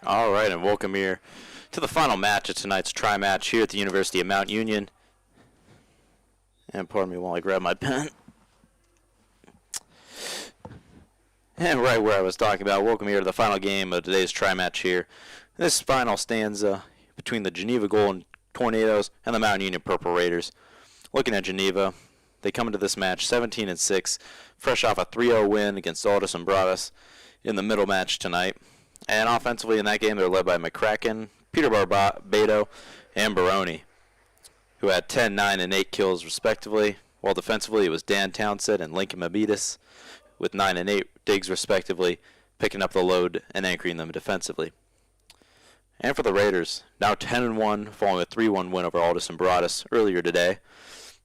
All right, and welcome here to the final match of tonight's tri-match here at the University of Mount Union. And pardon me while I grab my pen. And right where I was talking about, welcome here to the final game of today's tri-match here. This final stanza between the Geneva Golden Tornadoes and the Mount Union Purple Raiders. Looking at Geneva, they come into this match 17-6, fresh off a 3-0 win against Aldous and Broadus in the middle match tonight. And offensively in that game, they're led by McCracken, Peter Barbato, and Baroni, who had 10, 9, and 8 kills respectively, while defensively it was Dan Townsend and Lincoln Mabidas with 9 and 8 digs respectively, picking up the load and anchoring them defensively. And for the Raiders, now 10-1 following a 3-1 win over Aldous and Broadus earlier today.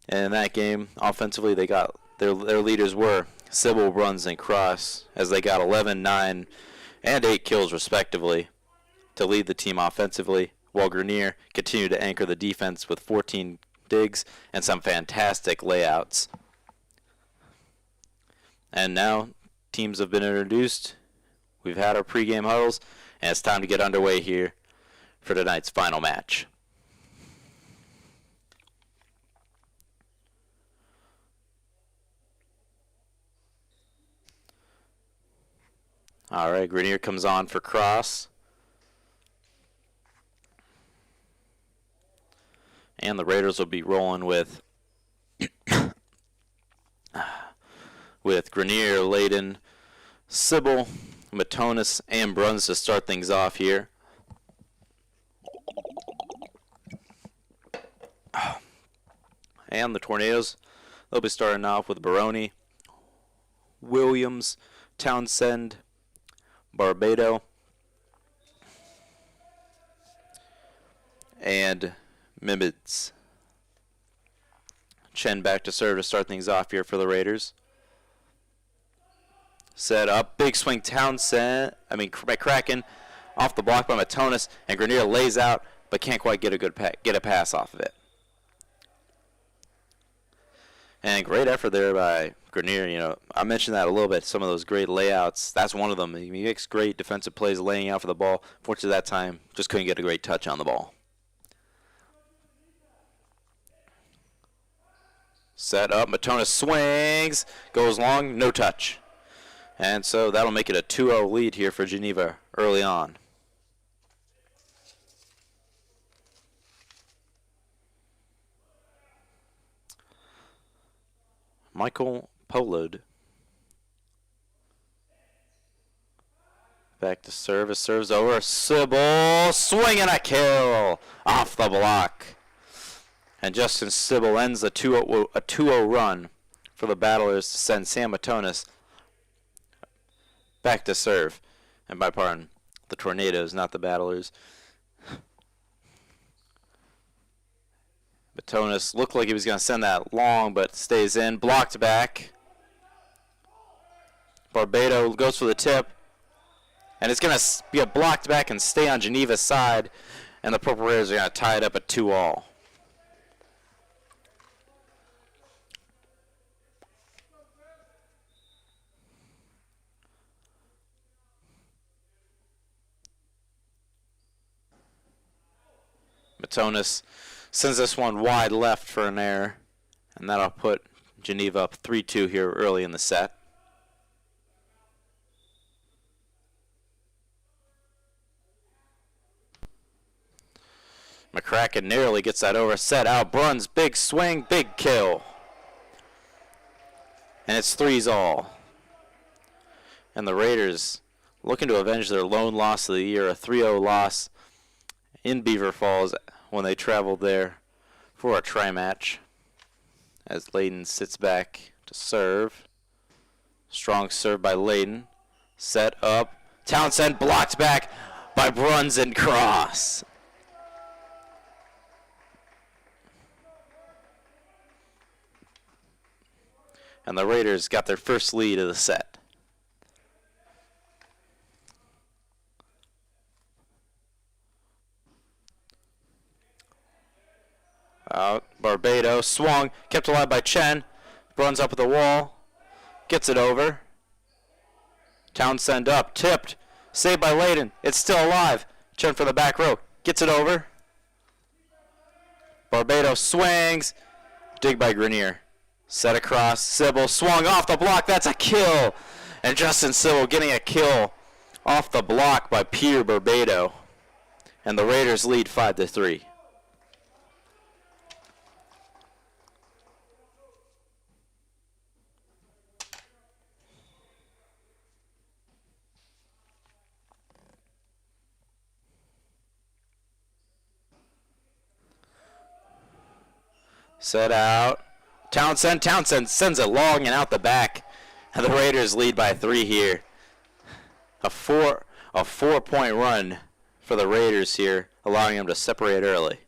And in that game, offensively, they got their leaders were Sybil, Bruns, and Cross, as they got 11, 9, and 8 kills respectively to lead the team offensively, while Grenier continued to anchor the defense with 14 digs and some fantastic layouts. And now teams have been introduced. We've had our pregame huddles, and it's time to get underway here for tonight's final match. All right, Grenier comes on for Cross. And the Raiders will be rolling with Grenier, Layden, Sybil, Matonis, and Bruns to start things off here. And the Tornadoes, they'll be starting off with Baroni, Williams, Townsend, Barbato, and Mimids. Chen back to serve to start things off here for the Raiders. Set up, big swing McCracken off the block by Matonis, and Grenier lays out but can't quite get a pass off of it. And great effort there by Grenier. You know, I mentioned that a little bit, some of those great layouts. That's one of them. He makes great defensive plays laying out for the ball. Fortunately that time, just couldn't get a great touch on the ball. Set up, Matonis swings, goes long, no touch. And so that'll make it a 2-0 lead here for Geneva early on. Michael Polod back to service, serves over. Sybil swinging a kill off the block. And Justin Sybil ends a 2-0 run for the Battlers to send Sam Matonis back to serve. And by pardon, the Tornadoes, not the Battlers. Matonis looked like he was going to send that long, but stays in. Blocked back. Barbato goes for the tip. And it's going to be a blocked back and stay on Geneva's side. And the Purple Raiders are going to tie it up at 2-all. Matonis sends this one wide left for an error, and that'll put Geneva up 3-2 here early in the set. McCracken narrowly gets that over. Set out. Bruns, big swing, big kill. And it's 3-all. And the Raiders looking to avenge their lone loss of the year, a 3-0 loss in Beaver Falls when they traveled there for a tri-match. As Layden sits back to serve. Strong serve by Layden. Set up. Townsend blocked back by Bruns and Cross. And the Raiders got their first lead of the set. Out, Barbato, swung, kept alive by Chen. Bruns up at the wall, gets it over. Townsend up, tipped, saved by Layden. It's still alive. Chen for the back row. Gets it over. Barbados swings. Dig by Grenier. Set across. Sybil swung off the block. That's a kill. And Justin Sybil getting a kill off the block by Peter Barbado. And the Raiders lead 5-3. Set out. Townsend sends it long and out the back. And the Raiders lead by 3 here. A 4-point run for the Raiders here, allowing them to separate early.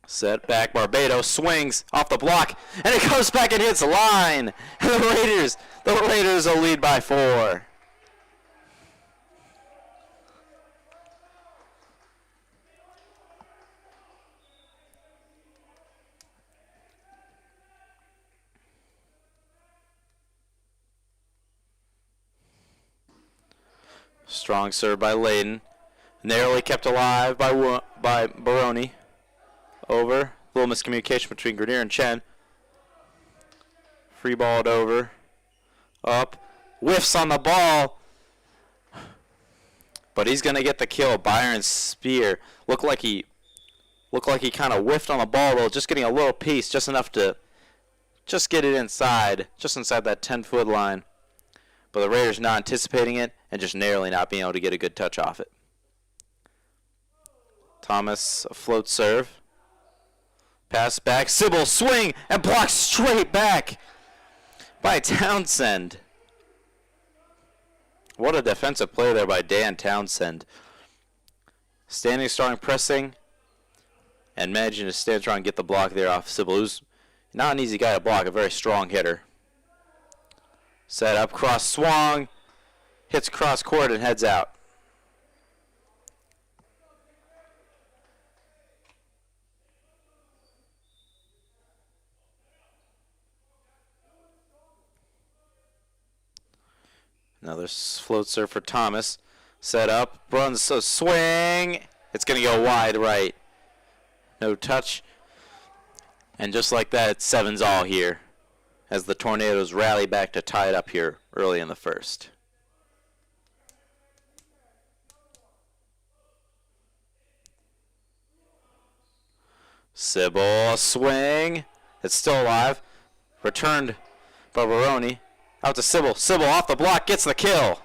Set back, Barbados swings off the block, and it goes back and hits the line. And the Raiders will lead by 4. Strong serve by Layden. Narrowly kept alive by Baroni. Over. A little miscommunication between Grenier and Chen. Free balled over. Up. Whiffs on the ball. But he's going to get the kill. Byron's spear. Looked like he kind of whiffed on the ball, though. Just getting a little piece. Just enough to just get it inside. Just inside that 10-foot line. But the Raiders not anticipating it and just narrowly not being able to get a good touch off it. Thomas, a float serve. Pass back. Sybil swing and block straight back by Townsend. What a defensive play there by Dan Townsend. Standing strong, pressing, and managing to stand strong and get the block there off Sybil, who's not an easy guy to block, a very strong hitter. Set up, cross swung, hits cross court and heads out. Another float serve for Thomas. Set up, runs a swing. It's going to go wide right. No touch. And just like that, it's 7-all here as the Tornadoes rally back to tie it up here early in the first. Sybil, swing. It's still alive. Returned by Baroni. Out to Sybil. Sybil off the block, gets the kill.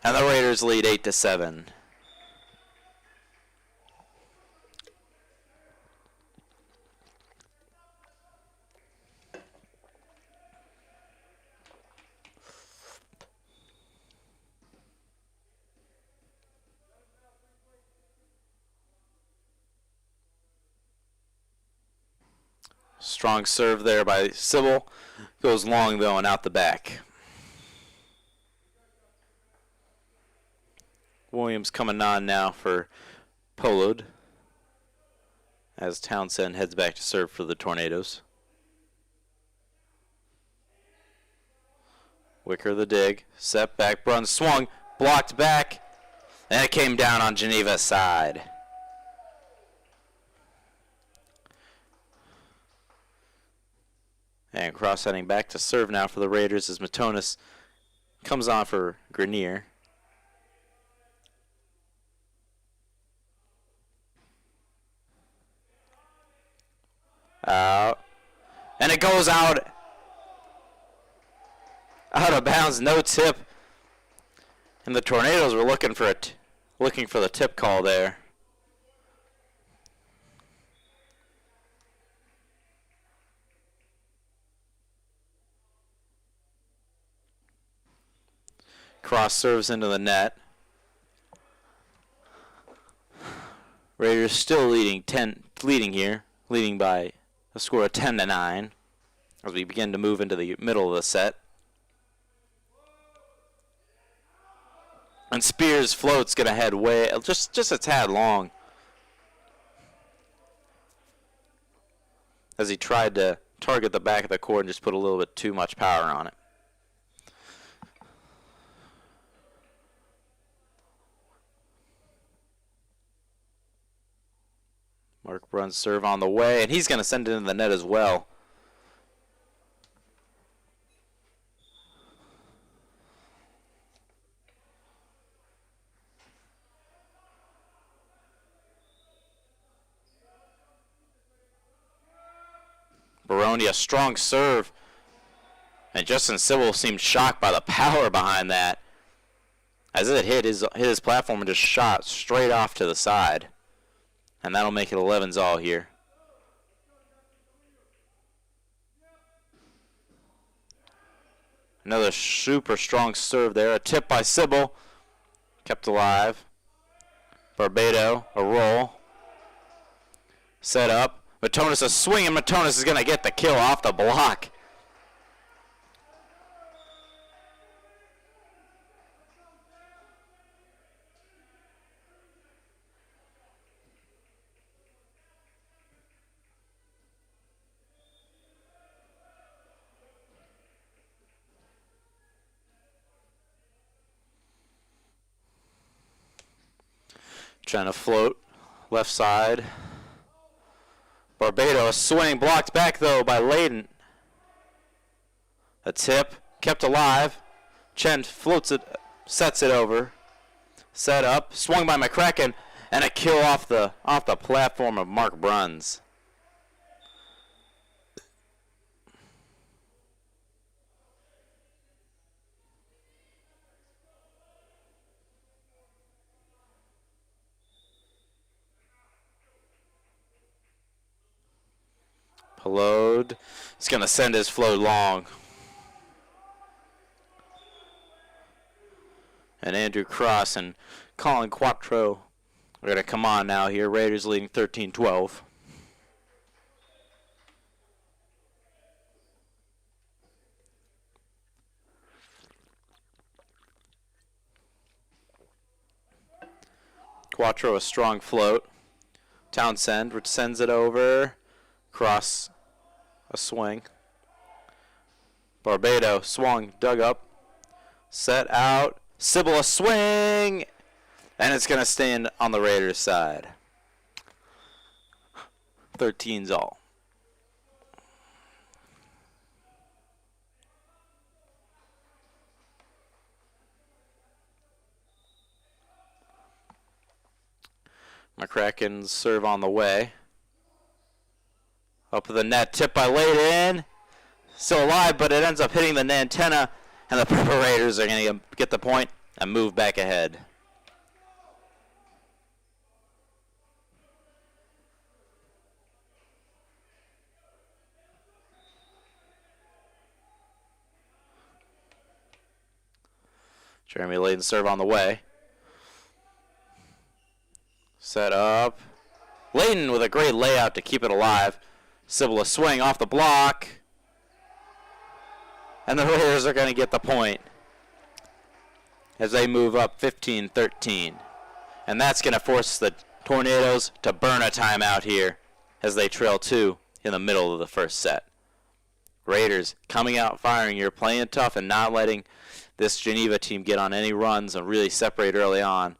And the Raiders lead 8-7. Strong serve there by Sybil. Goes long, though, and out the back. Williams coming on now for Polod as Townsend heads back to serve for the Tornadoes. Wicker the dig. Set back, Brun swung, blocked back, and it came down on Geneva's side. And cross heading back to serve now for the Raiders as Matonis comes on for Grenier. Out. And it goes out of bounds, no tip. And the Tornadoes were looking for the tip call there. Cross serves into the net. Raiders still leading here, leading by a score of 10-9 as we begin to move into the middle of the set. And Spears floats gonna head way just a tad long. as he tried to target the back of the court and just put a little bit too much power on it. Mark Bruns serve on the way, and he's going to send it into the net as well. Baroni, a strong serve. And Justin Sybil seemed shocked by the power behind that, as it hit his platform and just shot straight off to the side. And that'll make it 11s all here. Another super strong serve there. A tip by Sybil. Kept alive. Barbado, a roll. Set up. Matonis a swing, and Matonis is going to get the kill off the block. Trying to float left side. Barbado, a swing, blocked back though by Layden. A tip, kept alive. Chen floats it, sets it over. Set up, swung by McCracken, and a kill off the platform of Mark Bruns. Pelode is going to send his float long. And Andrew Cross and Colin Quattro are going to come on now here. Raiders leading 13-12. Quattro a strong float. Townsend which sends it over. Cross a swing. Barbado swung, dug up, set out. Sybil a swing, and it's going to stand on the Raiders side. 13's all. McCracken's serve on the way. Up with the net, tip by Layden. Still alive, but it ends up hitting the antenna, and the Purple Raiders are going to get the point and move back ahead. Jeremy Layden serve on the way. Set up. Layden with a great layout to keep it alive. Sybil a swing off the block. And the Raiders are going to get the point as they move up 15-13. And that's going to force the Tornadoes to burn a timeout here as they trail 2 in the middle of the first set. Raiders coming out firing. You're playing tough and not letting this Geneva team get on any runs and really separate early on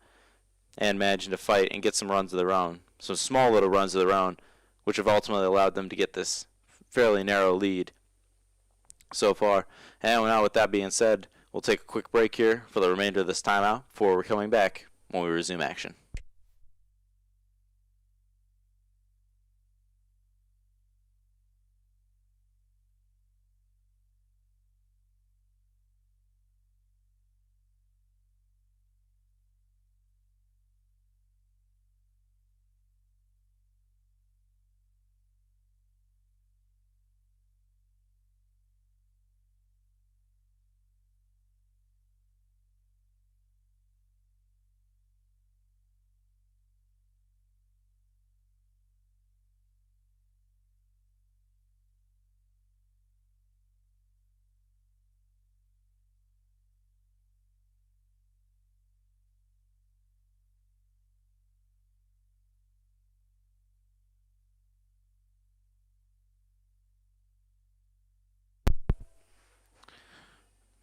and managing to fight and get some runs of their own. Some small little runs of their own, which have ultimately allowed them to get this fairly narrow lead so far. And now with that being said, we'll take a quick break here for the remainder of this timeout before we're coming back when we resume action.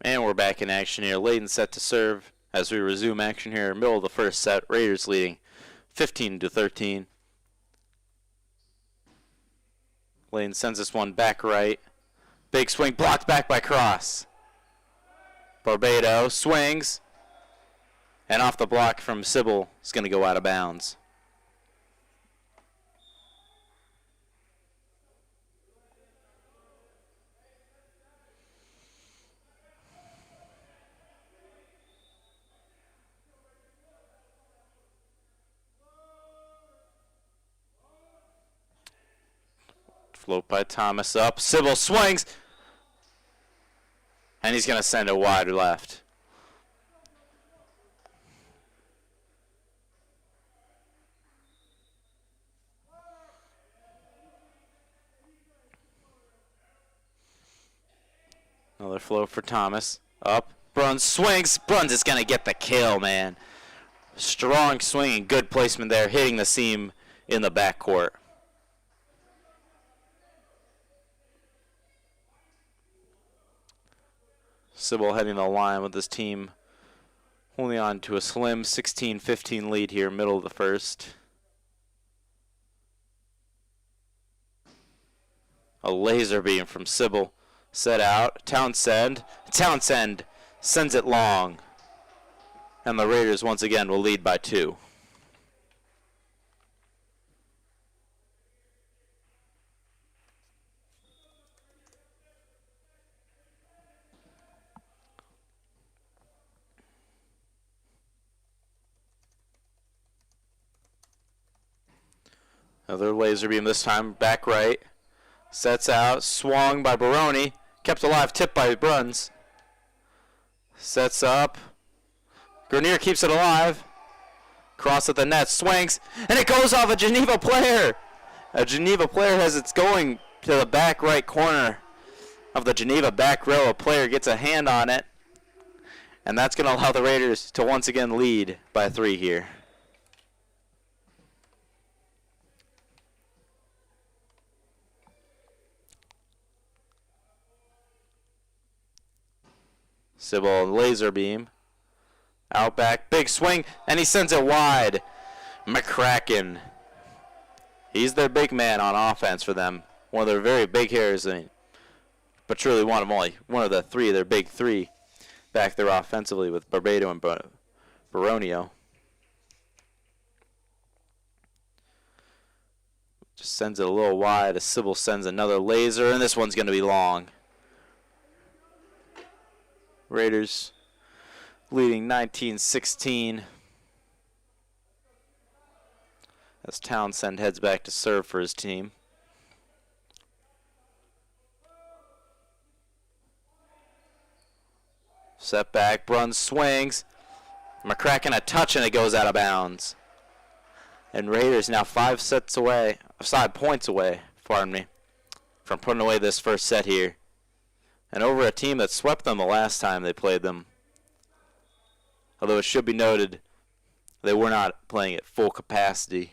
And we're back in action here. Layton set to serve as we resume action here. Middle of the first set. Raiders leading 15-13. Layton sends this one back right. Big swing blocked back by Cross. Barbado swings. And off the block from Sybil is going to go out of bounds. Float by Thomas up. Sybil swings. And he's going to send it wide left. Another float for Thomas. Up. Bruns swings. Bruns is going to get the kill, man. Strong swing and good placement there, hitting the seam in the backcourt. Sybil heading the line with his team holding on to a slim 16-15 lead here, middle of the first. A laser beam from Sybil. Set out. Townsend. Townsend sends it long. And the Raiders once again will lead by 2. Another laser beam this time, back right. Sets out, swung by Baroni. Kept alive, tipped by Bruns. Sets up. Grenier keeps it alive. Cross at the net, swings, and it goes off a Geneva player. A Geneva player has it going to the back right corner of the Geneva back row. A player gets a hand on it, and that's going to allow the Raiders to once again lead by 3 here. Sybil laser beam. Out back, big swing, and he sends it wide. McCracken. He's their big man on offense for them. One of their very big hitters, but truly one of the 3 of their big 3 back there offensively with Barbado and Baronio. Just sends it a little wide as Sybil sends another laser, and this one's going to be long. Raiders leading 19-16 as Townsend heads back to serve for his team. Set back, Bruns swings. McCracken a touch and it goes out of bounds. And Raiders now 5 points away, pardon me, from putting away this first set here. And over a team that swept them the last time they played them. Although it should be noted, they were not playing at full capacity.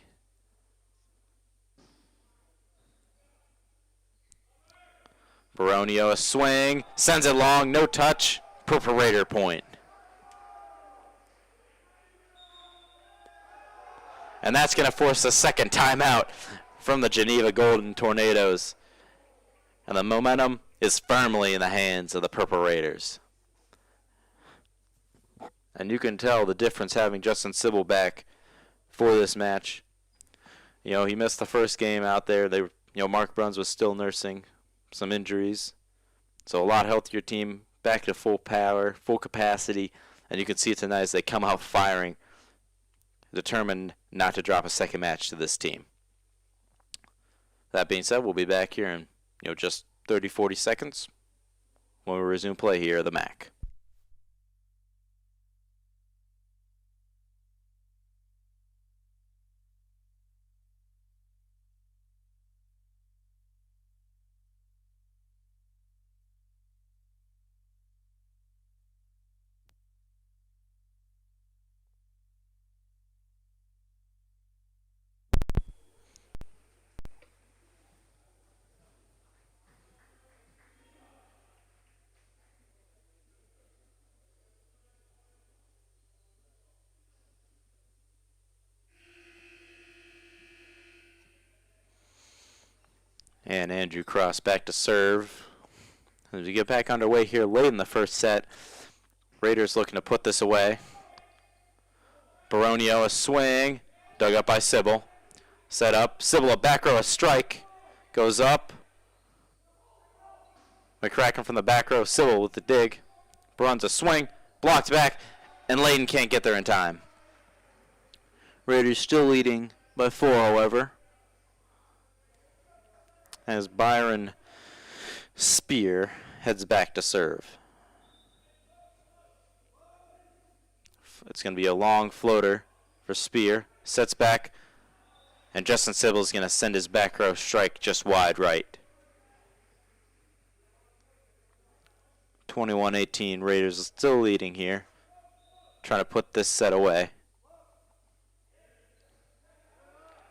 Baronio a swing, sends it long, no touch, Purple Raider point. And that's going to force a second timeout from the Geneva Golden Tornadoes. And the momentum is firmly in the hands of the Purple Raiders. And you can tell the difference having Justin Sybil back for this match. You know, he missed the first game out there. Mark Bruns was still nursing some injuries. So a lot healthier team, back to full power, full capacity. And you can see it tonight as they come out firing, determined not to drop a second match to this team. That being said, we'll be back here in just 30-40 seconds when we resume play here at the MAC. And Andrew Cross back to serve. As we get back underway here late in the first set, Raiders looking to put this away. Baronio a swing, dug up by Sybil. Set up, Sybil a back row, a strike, goes up. McCracken from the back row, Sybil with the dig. Bruns a swing, blocked back, and Layden can't get there in time. Raiders still leading by 4, however, as Byron Spear heads back to serve. It's going to be a long floater for Spear. Sets back, and Justin Sybil is going to send his back row strike just wide right. 21-18, Raiders still leading here. Trying to put this set away.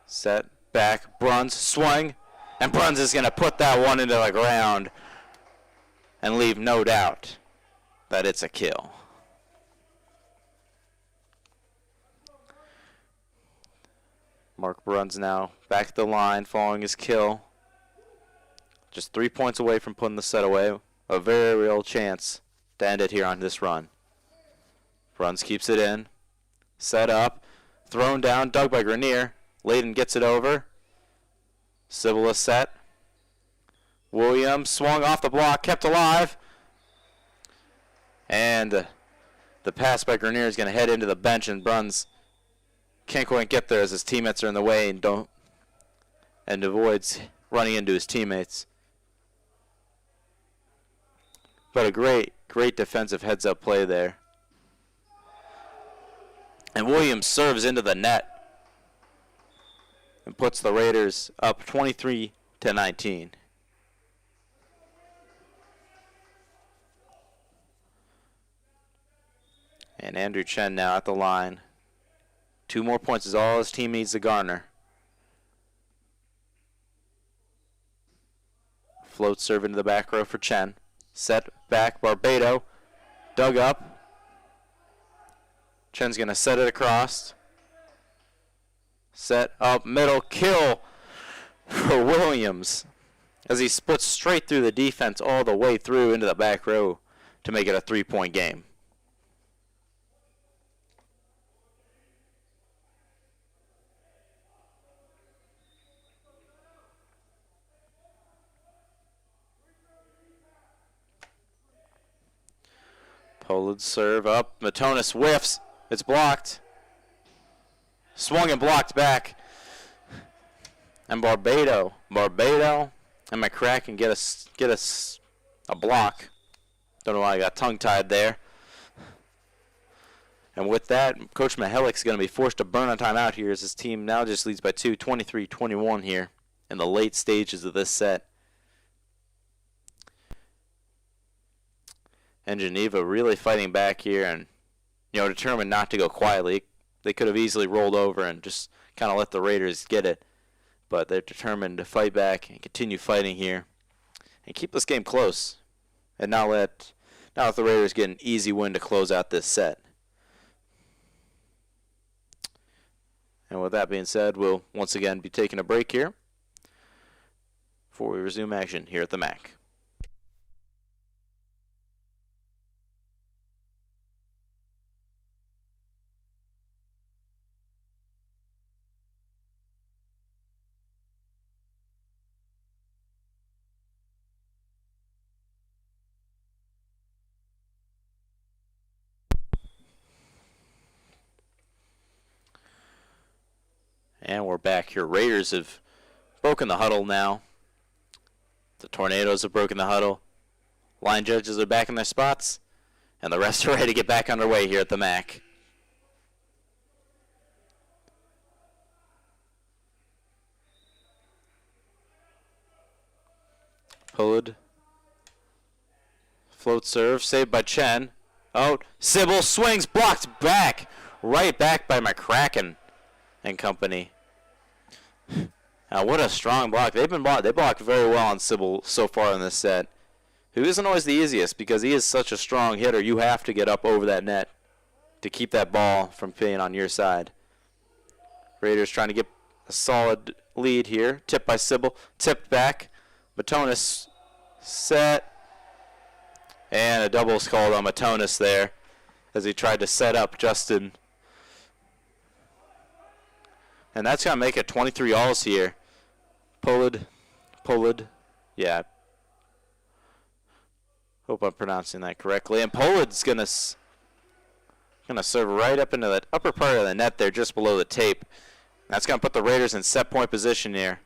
Set, back, Bruns, swing. And Bruns is going to put that one into the ground and leave no doubt that it's a kill. Mark Bruns now back at the line following his kill. Just 3 points away from putting the set away. A very real chance to end it here on this run. Bruns keeps it in. Set up. Thrown down. Dug by Grenier. Layden gets it over. Sybil is set. Williams swung off the block. Kept alive. And the pass by Grenier is going to head into the bench, and Bruns can't quite get there as his teammates are in the way and avoids running into his teammates. But a great defensive heads-up play there. And Williams serves into the net and puts the Raiders up 23-19. And Andrew Chen now at the line. 2 more points is all his team needs to garner. Float serve into the back row for Chen. Set back, Barbado. Dug up. Chen's going to set it across. Set up middle, kill for Williams as he splits straight through the defense all the way through into the back row to make it a 3-point game. Pollard serve up. Matonis whiffs. It's blocked. Swung and blocked back. And Barbado and McCracken get a block. Don't know why I got tongue-tied there. And with that, Coach Mihelik's going to be forced to burn a timeout here as his team now just leads by 2, 23-21 here in the late stages of this set. And Geneva really fighting back here and, determined not to go quietly. They could have easily rolled over and just kind of let the Raiders get it. But they're determined to fight back and continue fighting here and keep this game close and not let the Raiders get an easy win to close out this set. And with that being said, we'll once again be taking a break here before we resume action here at the MAC. And we're back here. Raiders have broken the huddle now. The Tornadoes have broken the huddle. Line judges are back in their spots. And the rest are ready to get back underway here at the MAC. Pulled. Float serve. Saved by Chen. Out. Sybil swings. Blocked back. Right back by McCracken and company. Now, what a strong block. They blocked very well on Sybil so far in this set. Who isn't always the easiest because he is such a strong hitter. You have to get up over that net to keep that ball from being on your side. Raiders trying to get a solid lead here. Tipped by Sybil. Tipped back. Matonis set. And a double's called on Matonis there as he tried to set up Justin. And that's going to make it 23 alls here. Pulled. Yeah. Hope I'm pronouncing that correctly. And Pollard's going to serve right up into that upper part of the net there just below the tape. That's going to put the Raiders in set point position here.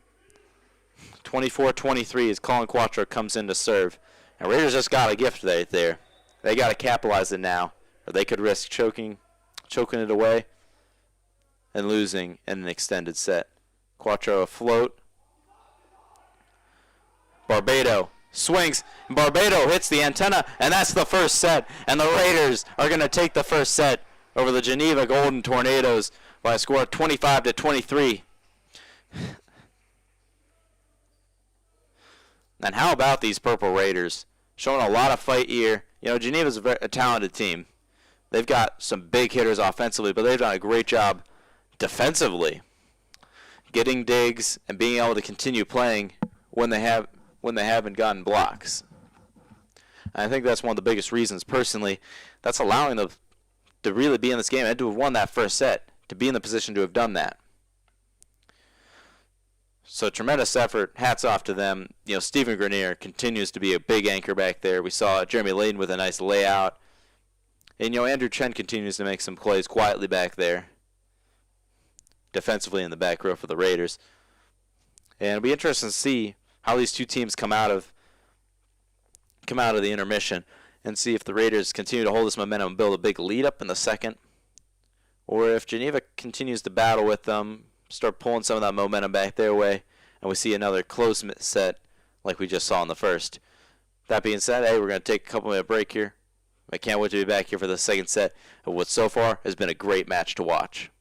24-23 as Colin Quattro comes in to serve. And Raiders just got a gift right there. They got to capitalize it now, or they could risk choking it away and losing in an extended set. Quattro afloat. Barbado swings. Barbado hits the antenna, and that's the first set. And the Raiders are going to take the first set over the Geneva Golden Tornadoes by a score of 25-23. And how about these Purple Raiders? Showing a lot of fight here. You know, Geneva's a talented team. They've got some big hitters offensively, but they've done a great job defensively, getting digs and being able to continue playing when they haven't gotten blocks. And I think that's one of the biggest reasons, personally, that's allowing them to really be in this game and to have won that first set, to be in the position to have done that. So tremendous effort. Hats off to them. You know, Stephen Grenier continues to be a big anchor back there. We saw Jeremy Layden with a nice layout. And, you know, Andrew Chen continues to make some plays quietly back there, defensively in the back row for the Raiders. And it'll be interesting to see how these two teams come out of the intermission and see if the Raiders continue to hold this momentum and build a big lead up in the second, or if Geneva continues to battle with them, start pulling some of that momentum back their way, and we see another close set like we just saw in the first. That being said, hey, we're going to take a couple-minute break here. I can't wait to be back here for the second set of what so far has been a great match to watch.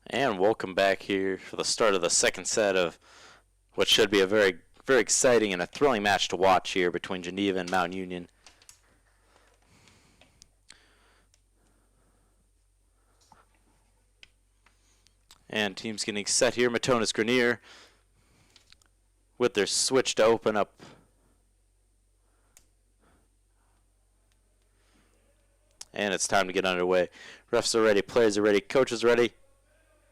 And welcome back here for the start of the second set of what should be a very, very exciting and a thrilling match to watch here between Geneva and Mount Union. And teams getting set here. Matonis Grenier with their switch to open up. And it's time to get underway. Refs are ready, players are ready, coaches are ready.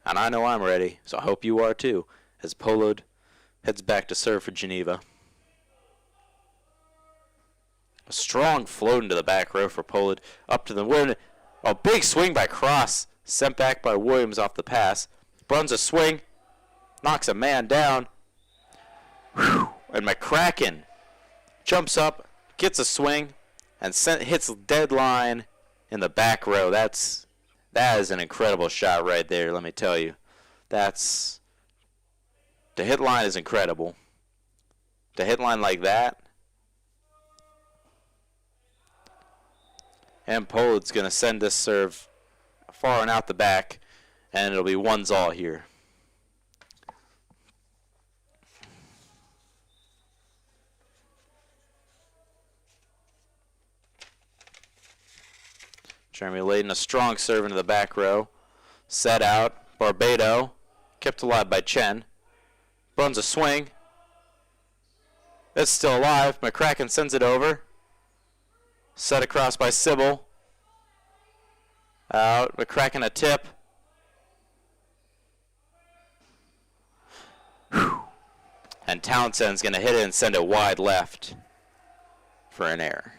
And I know I'm ready, so I hope you are too, as Pollard heads back to serve for Geneva. A strong float into the back row for Poland. Up to the win. A big swing by Cross. Sent back by Williams off the pass. Bruns a swing. Knocks a man down. Whew. And McCracken jumps up, gets a swing, and hits dead line in the back row. That is an incredible shot right there, let me tell you. The hit line is incredible. To hit line like that. And Poland's going to send this serve far and out the back, and it'll be 1-all here. Jeremy Layden, a strong serve into the back row. Set out. Barbado, kept alive by Chen. Bruns a swing. It's still alive. McCracken sends it over. Set across by Sybil. Out. McCracken a tip. Whew. And Townsend's going to hit it and send it wide left for an error.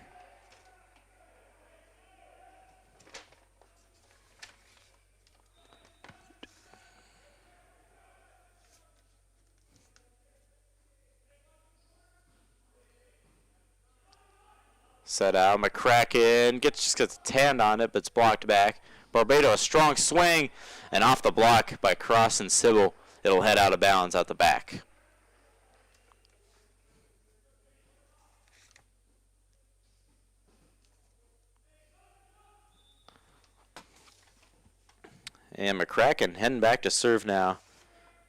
Set out. McCracken just gets a hand on it, but it's blocked back. Barbado, a strong swing, and off the block by Cross and Sybil. It'll head out of bounds out the back. And McCracken heading back to serve now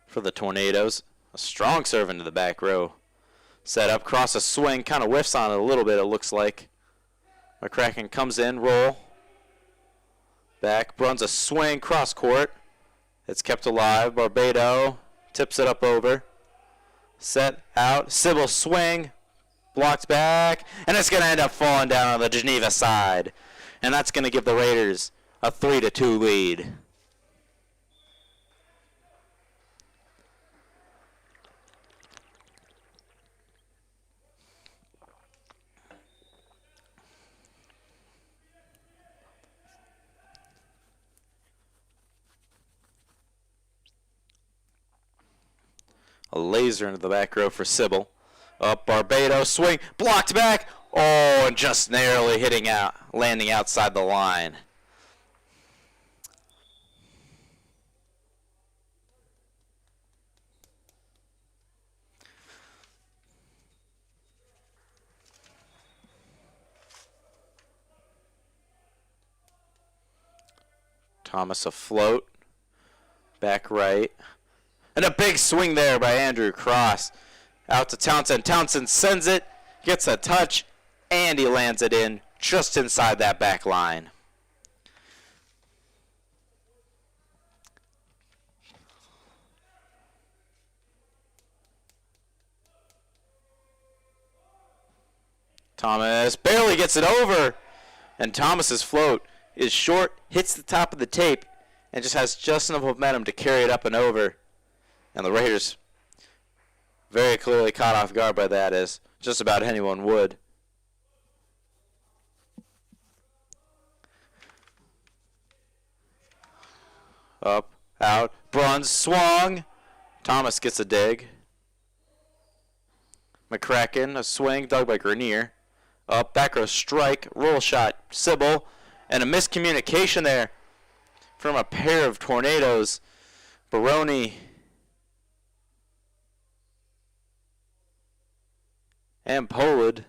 for the Tornadoes. A strong serve into the back row. Set up, Cross a swing, kind of whiffs on it a little bit, it looks like. McCracken comes in, roll. Back, Bruns a swing, cross court. It's kept alive. Barbado tips it up over. Set out, Sybil swing, blocked back, and it's going to end up falling down on the Geneva side. And that's going to give the Raiders a 3-2 lead. A laser into the back row for Sybil. Up, Barbado, swing, blocked back. Oh, and just narrowly landing outside the line. Thomas afloat. Back right. And a big swing there by Andrew Cross. Out to Townsend. Townsend sends it, gets a touch, and he lands it in just inside that back line. Thomas barely gets it over. And Thomas's float is short, hits the top of the tape, and just has just enough momentum to carry it up and over. And the Raiders very clearly caught off guard by that, as just about anyone would. Up, out, Bruns swung. Thomas gets a dig. McCracken, a swing, dug by Grenier. Up, back row strike, roll shot, Sybil, and a miscommunication there from a pair of Tornadoes. Baroni and Poland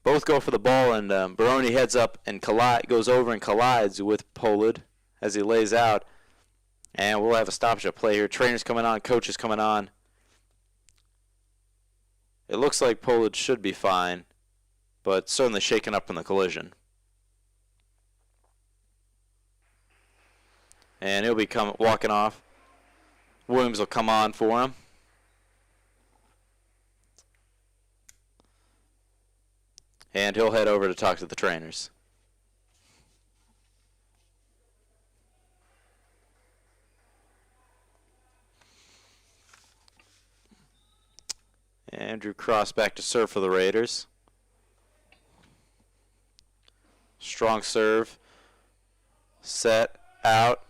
both go for the ball, and Baroni heads up and goes over and collides with Poland as he lays out. And we'll have a stoppage of play here. Trainers coming on, coaches coming on. It looks like Poland should be fine, but certainly shaken up in the collision. And he'll be walking off. Williams will come on for him. And he'll head over to talk to the trainers. Andrew Cross back to serve for the Raiders. Strong serve. Set out.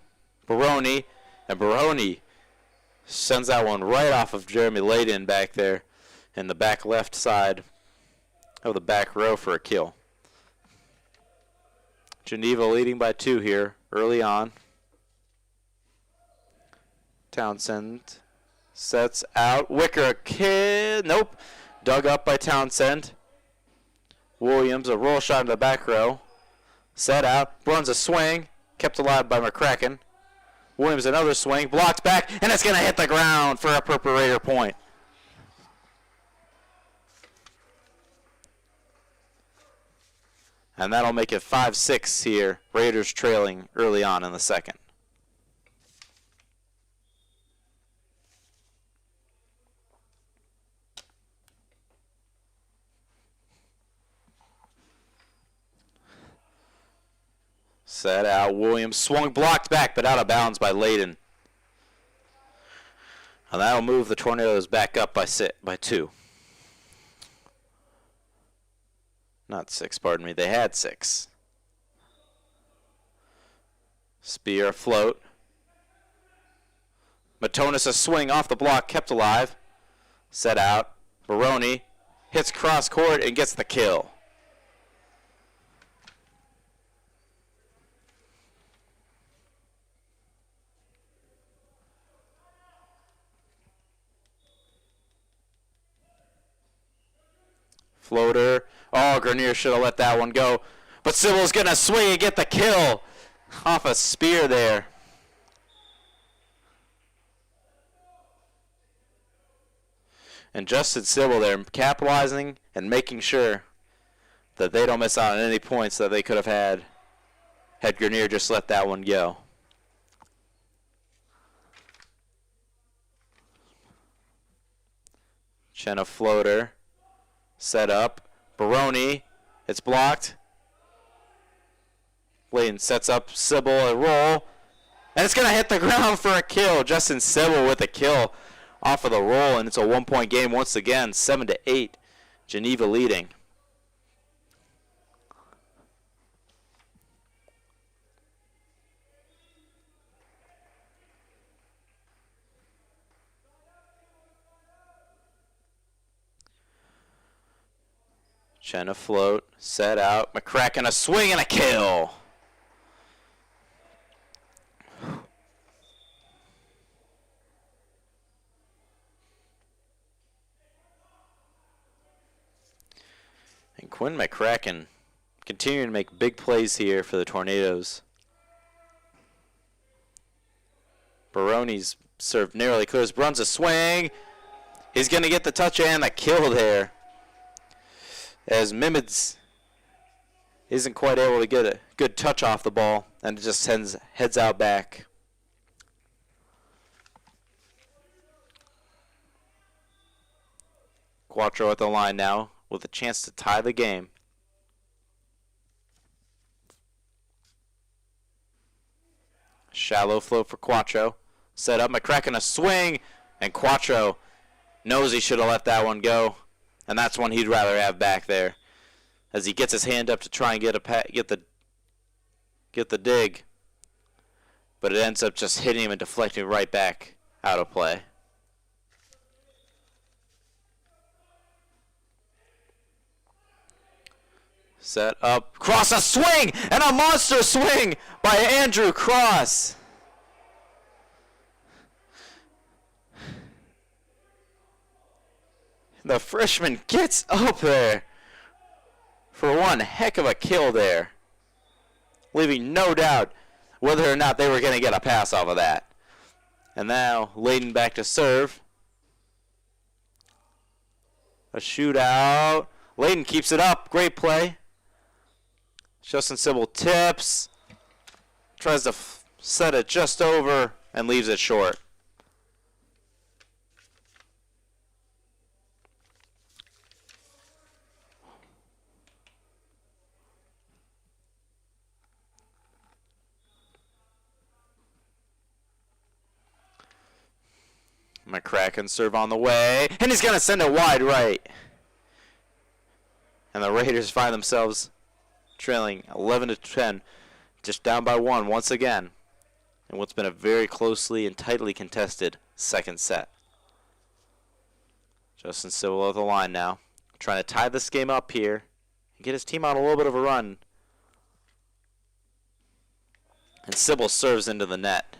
Baroni. And Baroni sends that one right off of Jeremy Layden back there in the back left side of the back row for a kill. Geneva leading by 2 here early on. Townsend sets out. Wicker, kid. Nope. Dug up by Townsend. Williams, a roll shot in the back row. Set out. Runs a swing. Kept alive by McCracken. Williams, another swing. Blocked back. And it's going to hit the ground for a Purple Raider point. And that'll make it 5-6 here. Raiders trailing early on in the second. Set out. Williams swung, blocked back, but out of bounds by Layden. And that'll move the Tornadoes back up by 2. Not 6, pardon me. They had 6. Spear afloat. Matonis a swing off the block, kept alive. Set out. Baroni hits cross court and gets the kill. Floater. Oh, Grenier should have let that one go. But Sybil's going to swing and get the kill off a spear there. And Justin Sybil there capitalizing and making sure that they don't miss out on any points that they could have had Grenier just let that one go. Chenna floater. Set up. Baroni. It's blocked. Layden sets up Sybil a roll. And it's going to hit the ground for a kill. Justin Sybil with a kill off of the roll. And it's a 1-point game once again. 7-8. Geneva leading. Chenna float, set out, McCracken a swing and a kill. And Quinn McCracken continuing to make big plays here for the Tornadoes. Baroni's serve narrowly clears, runs a swing. He's going to get the touch and the kill there, as Mimids isn't quite able to get a good touch off the ball, and it just heads out back. Quattro at the line now with a chance to tie the game. Shallow float for Quattro. Set up, McCracken a swing, and Quattro knows he should have let that one go. And that's one he'd rather have back there, as he gets his hand up to try and get the dig, but it ends up just hitting him and deflecting right back out of play. Set up, Cross a swing, and a monster swing by Andrew Cross. The freshman gets up there for one heck of a kill there, leaving no doubt whether or not they were going to get a pass off of that. And now Layden back to serve. A shootout. Layden keeps it up. Great play. Justin Sybil tips. Tries to set it just over and leaves it short. McCracken serve on the way, and he's going to send it wide right. And the Raiders find themselves trailing 11-10, just down by one once again, in what's been a very closely and tightly contested second set. Justin Sybil at the line now, trying to tie this game up here and get his team on a little bit of a run. And Sybil serves into the net.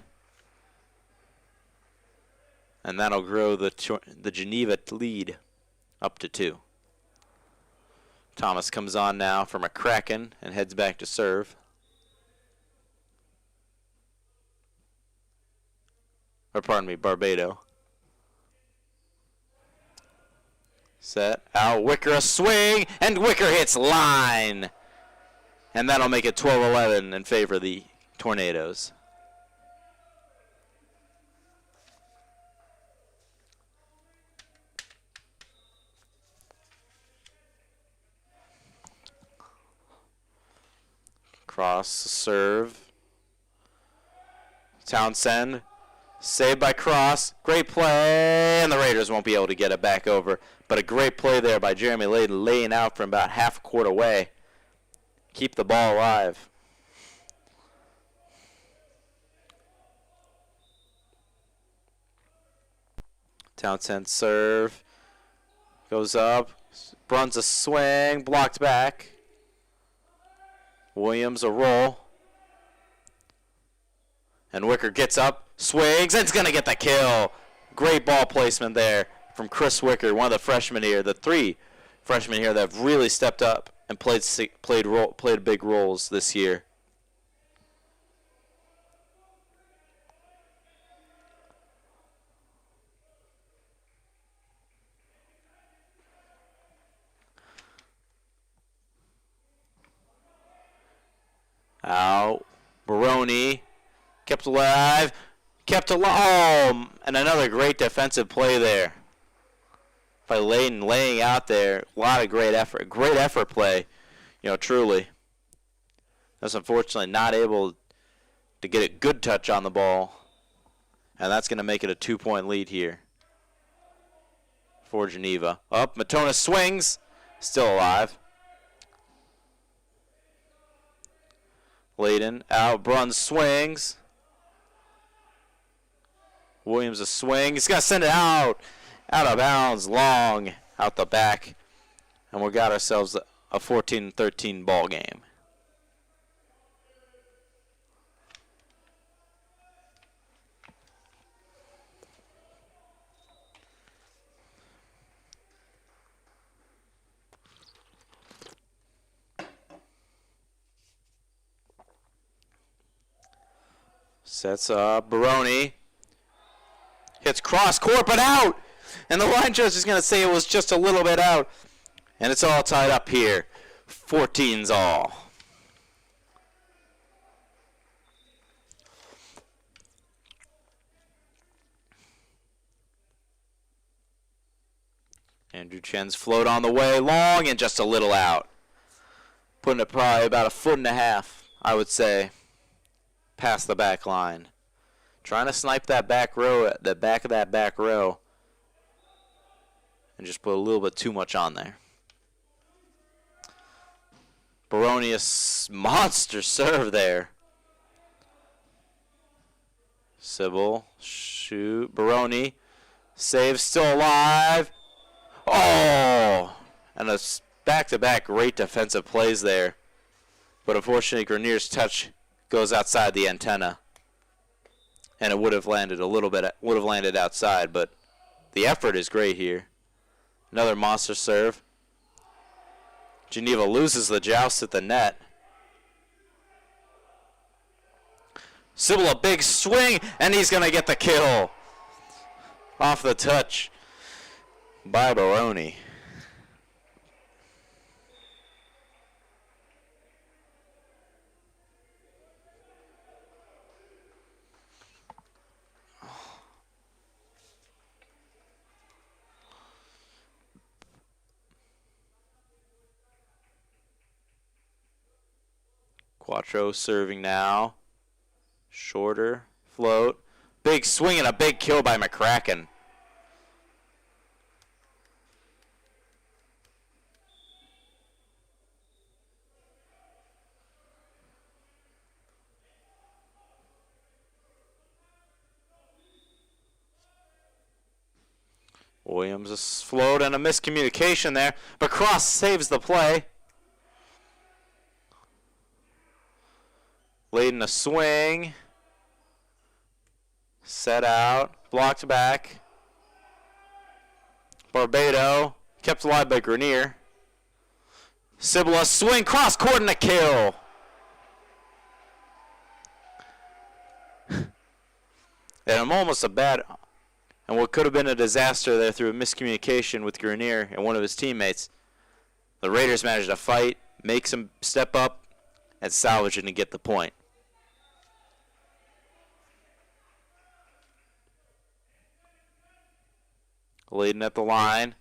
And that'll grow the Geneva lead up to 2. Thomas comes on now from a Kraken and heads back to serve. Or pardon me, Barbado. Set, out, Wicker a swing, and Wicker hits line. And that'll make it 12-11 in favor of the Tornadoes. Cross serve. Townsend. Saved by Cross. Great play. And the Raiders won't be able to get it back over. But a great play there by Jeremy Layden, laying out from about half court away. Keep the ball alive. Townsend serve. Goes up. Bruns a swing. Blocked back. Williams a roll. And Wicker gets up, swings, and it's going to get the kill. Great ball placement there from Chris Wicker, one of the freshmen here, the 3 freshmen here that have really stepped up and played big roles this year. Out. Baroni kept alive. Oh, and another great defensive play there by Layden, laying out there. A lot of great effort. Great effort play, truly. That's unfortunately not able to get a good touch on the ball. And that's going to make it a 2-point lead here for Geneva. Up, Matona swings. Still alive. Layden out, Bruns swings. Williams a swing. He's going to send it out of bounds, long, out the back. And we got ourselves a 14-13 ball game. Sets up Baroni. Hits cross court, but out. And the line judge is going to say it was just a little bit out. And it's all tied up here. 14's all. Andrew Chen's float on the way, long and just a little out. Putting it probably about 1.5 feet, I would say, past the back line. Trying to snipe that back row, the back of that back row, and just put a little bit too much on there. Baroni, a monster serve there. Sybil, shoot. Baroni, save, still alive. Oh! And a back-to-back great defensive plays there. But unfortunately, Grenier's touch goes outside the antenna. And it would have landed outside, but the effort is great here. Another monster serve. Geneva loses the joust at the net. Sybil a big swing, and he's going to get the kill. Off the touch by Baroni. Quattro serving now. Shorter float. Big swing and a big kill by McCracken. Williams a float and a miscommunication there, but Cross saves the play. Layden a swing. Set out. Blocked back. Barbado kept alive by Grenier. Sybil a swing. Cross court and a kill. And almost a bad, and what could have been a disaster there through a miscommunication with Grenier and one of his teammates. The Raiders managed to fight, make some step up, and salvage it and get the point. Leading at the line.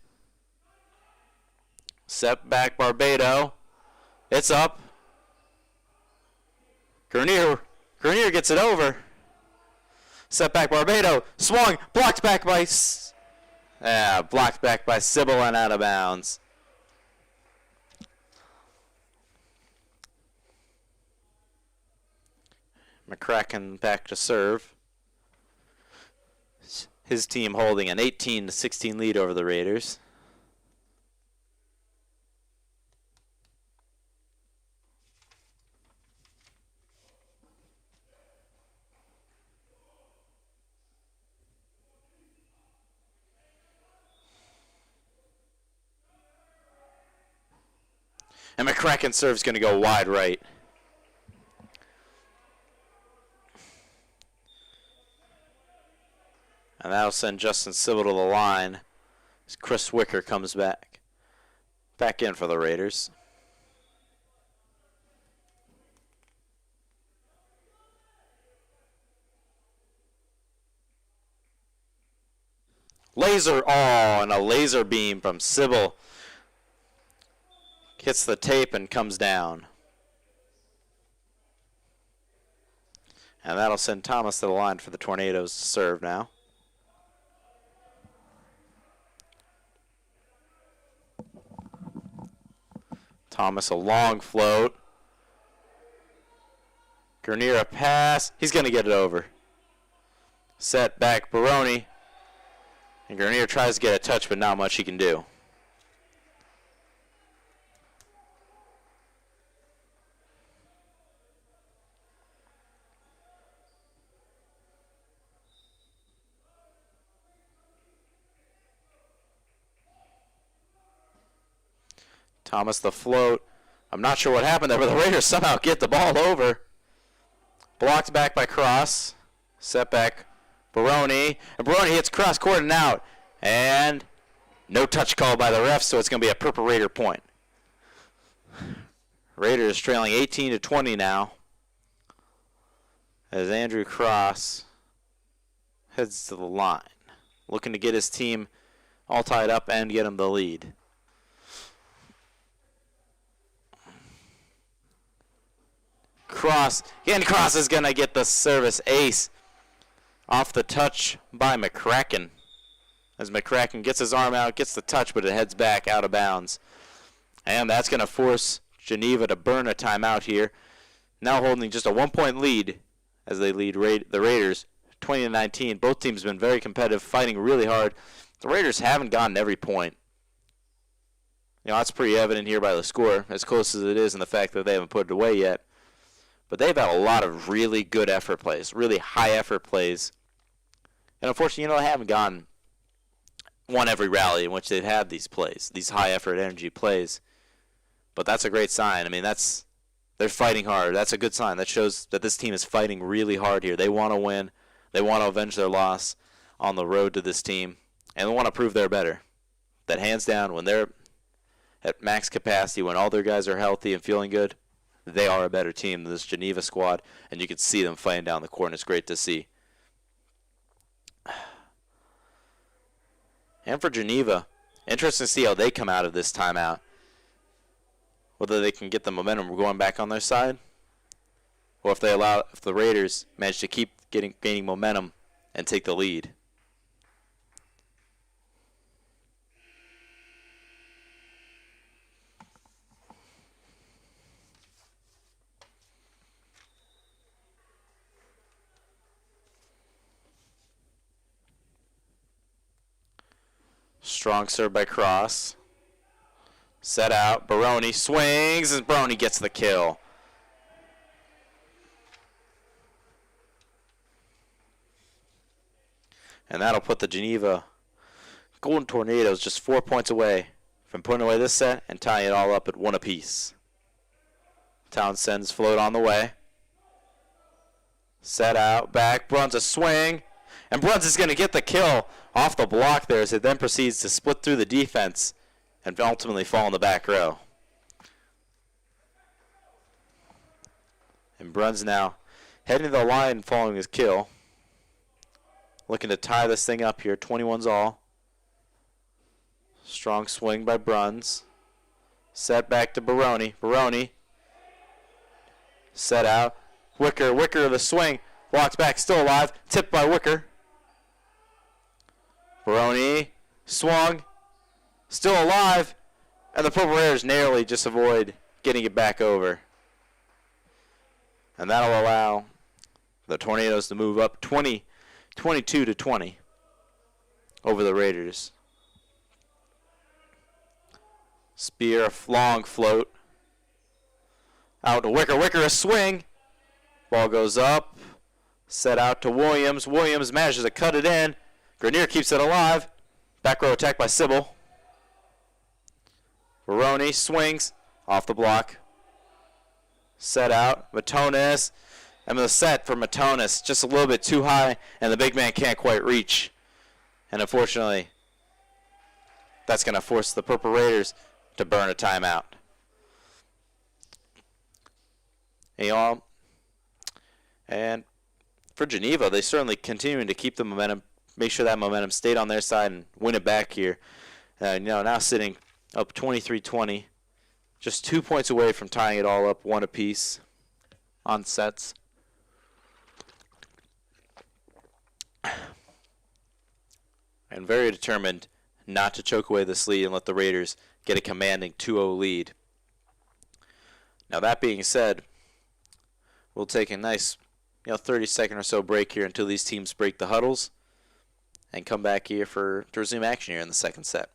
Set back Barbado. It's up. Grenier gets it over. Set back Barbado. Swung. Blocked back by Sybil and out of bounds. McCracken back to serve. His team holding an 18-16 lead over the Raiders. And McCracken's serve's going to go wide right. And that'll send Justin Sybil to the line as Chris Wicker comes back in for the Raiders. And a laser beam from Sybil. Hits the tape and comes down. And that'll send Thomas to the line for the Tornadoes to serve now. Thomas a long float. Grenier a pass. He's going to get it over. Set back Baroni. And Grenier tries to get a touch, but not much he can do. Thomas the float. I'm not sure what happened there, but the Raiders somehow get the ball over. Blocked back by Cross. Set back Baroni. And Baroni hits cross court and out. And no touch call by the ref, so it's going to be a Purple Raider point. Raiders trailing 18-20 now. As Andrew Cross heads to the line. Looking to get his team all tied up and get him the lead. Cross is going to get the service ace off the touch by McCracken. As McCracken gets his arm out, gets the touch, but it heads back out of bounds. And that's going to force Geneva to burn a timeout here. Now holding just a 1-point lead as they lead the Raiders 20-19. Both teams have been very competitive, fighting really hard. The Raiders haven't gotten every point. You know, that's pretty evident here by the score, as close as it is, and the fact that they haven't put it away yet. But they've had a lot of really good effort plays, really high effort plays. And unfortunately, they haven't won every rally in which they've had these plays, these high effort energy plays. But that's a great sign. I mean, they're fighting hard. That's a good sign. That shows that this team is fighting really hard here. They want to win. They want to avenge their loss on the road to this team. And they want to prove they're better. That hands down, when they're at max capacity, when all their guys are healthy and feeling good, they are a better team than this Geneva squad, and you can see them fighting down the court, and it's great to see. And for Geneva, interesting to see how they come out of this timeout. Whether they can get the momentum going back on their side, or if the Raiders manage to keep gaining momentum and take the lead. Strong serve by Cross. Set out. Baroni swings, and Baroni gets the kill. And that'll put the Geneva Golden Tornadoes just 4 points away from putting away this set and tying it all up at 1 apiece. Townsend's float on the way. Set out, back, Bruns a swing. And Bruns is going to get the kill off the block there as it then proceeds to split through the defense and ultimately fall in the back row. And Bruns now heading to the line following his kill. Looking to tie this thing up here, 21's all. Strong swing by Bruns. Set back to Baroni. Baroni. Set out. Wicker the swing. Walks back, still alive. Tipped by Wicker. Baroni swung. Still alive. And the Purple Raiders narrowly just avoid getting it back over. And that'll allow the Tornadoes to move up 22-20 over the Raiders. Spear, long float. Out to Wicker. Wicker a swing. Ball goes up. Set out to Williams. Williams manages to cut it in. Grenier keeps it alive. Back row attack by Sybil. Baroni swings off the block. Set out. Matonis. And the set for Matonis just a little bit too high, and the big man can't quite reach. And unfortunately, that's going to force the Purple Raiders to burn a timeout. And for Geneva, they certainly continuing to keep the momentum, make sure that momentum stayed on their side and win it back here. Now sitting up 23-20, just 2 points away from tying it all up 1 apiece on sets. And very determined not to choke away this lead and let the Raiders get a commanding 2-0 lead. Now that being said, we'll take a nice 30-second or so break here until these teams break the huddles and come back here to resume action here in the second set.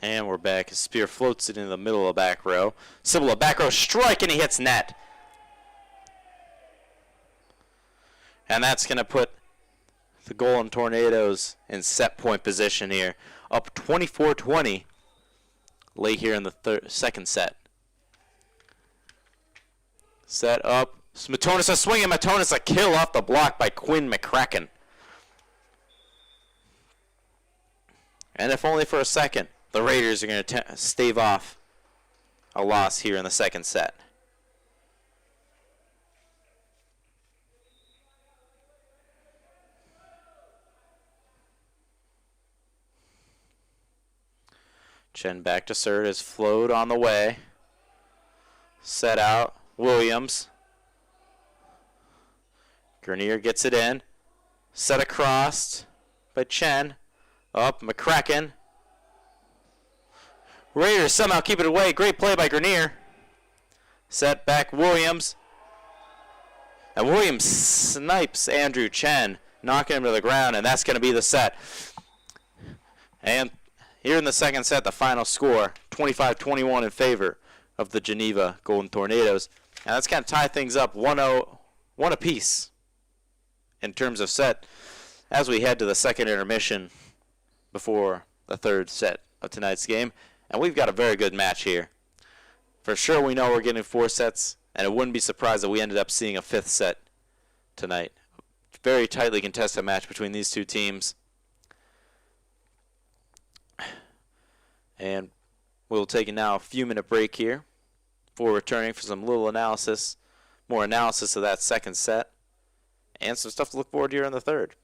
And we're back. His spear floats it in the middle of the back row. Sybil, a back row strike, and he hits net. And that's going to put the Golden Tornadoes in set point position here. Up 24-20 late here in the second set. Set up. Matonis a swing, and Matonis a kill off the block by Quinn McCracken. And if only for a second, the Raiders are going to stave off a loss here in the second set. Chen back to serve. His float on the way. Set out. Williams. Grenier gets it in. Set across by Chen. Up. McCracken. Raiders somehow keep it away. Great play by Grenier. Set back Williams. And Williams snipes Andrew Chen, knocking him to the ground, and that's going to be the set. And here in the second set, the final score, 25-21 in favor of the Geneva Golden Tornadoes. And that's going to tie things up 1-0, 1 apiece in terms of set as we head to the second intermission before the third set of tonight's game. And we've got a very good match here. For sure we know we're getting 4 sets, and it wouldn't be surprised if we ended up seeing a 5th set tonight. Very tightly contested match between these two teams. And we'll take now a few minute break here before returning for some little analysis, more analysis of that second set. and some stuff to look forward to here in the third.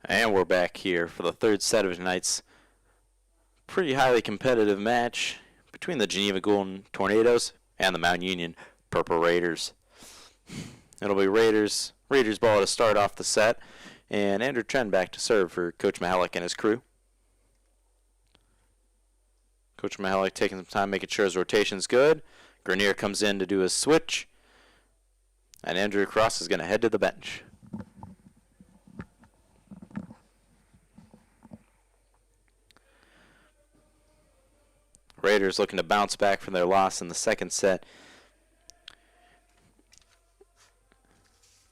And we're back here for the third set of tonight's pretty highly competitive match between the Geneva Golden Tornadoes and the Mount Union Purple Raiders. It'll be Raiders ball to start off the set, and Andrew Chen back to serve for Coach Mihalik and his crew. Coach Mihalik taking some time making sure his rotation's good. Grenier comes in to do his switch, and Andrew Cross is going to head to the bench. Raiders looking to bounce back from their loss in the second set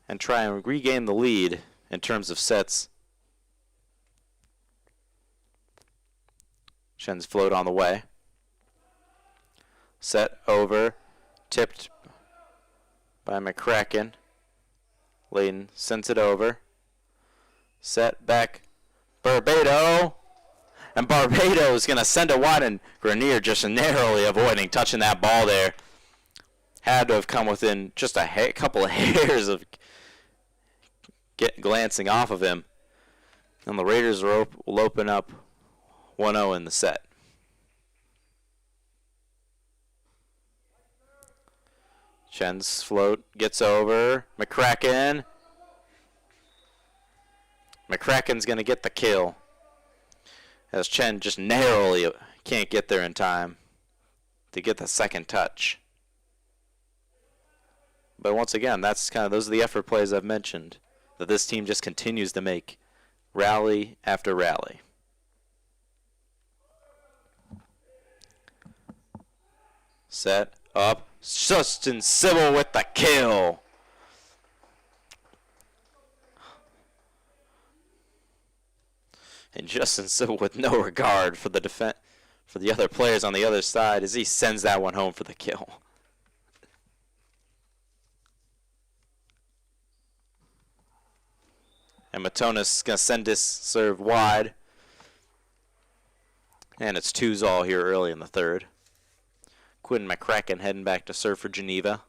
and try and regain the lead in terms of sets. Chen's float on the way. Set over, tipped by McCracken. Layden sends it over. Set back, Barbado. And Barbado is going to send it wide, and Grenier just narrowly avoiding touching that ball there. Had to have come within just a couple of hairs of glancing off of him. And the Raiders will open up 1-0 in the set. Chen's float gets over. McCracken. McCracken's going to get the kill, as Chen just narrowly can't get there in time to get the second touch. But once again, those are the effort plays I've mentioned that this team just continues to make, rally after rally. Set up, Justin Sybil with the kill. And Justin Sybil with no regard for the for the other players on the other side as he sends that one home for the kill. And Matonis is going to send this serve wide. And it's 2-all here early in the third. Quinn McCracken heading back to serve for Geneva.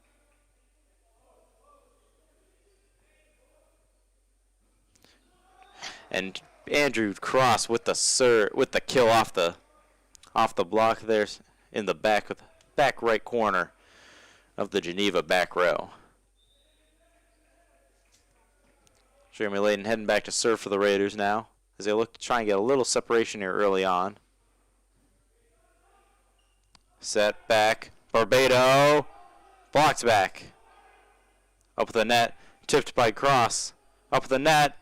And Andrew Cross with the kill off the block there in the back right corner of the Geneva back row. Jeremy Layden heading back to serve for the Raiders now as they look to try and get a little separation here early on. Set back. Barbado. Blocked back. Up with the net. Tipped by Cross. Up with the net.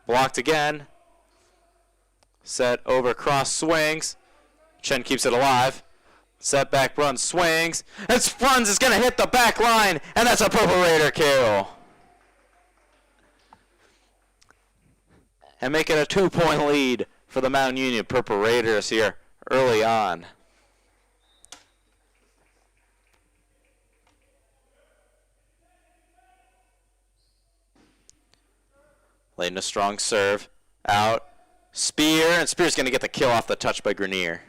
Blocked again. Set over. Cross swings. Chen keeps it alive. Set back. Bruns swings. And Bruns is going to hit the back line. And that's a Purple Raider kill. And make it a 2-point lead for the Mount Union Purple Raiders here early on. Laying a strong serve. Out. Spear. And Spear's going to get the kill off the touch by Grenier.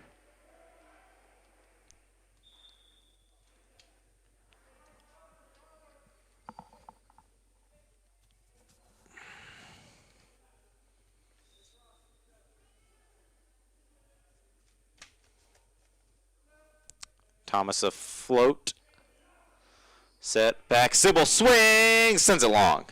Thomas afloat. Set back. Sybil swings. Sends it long.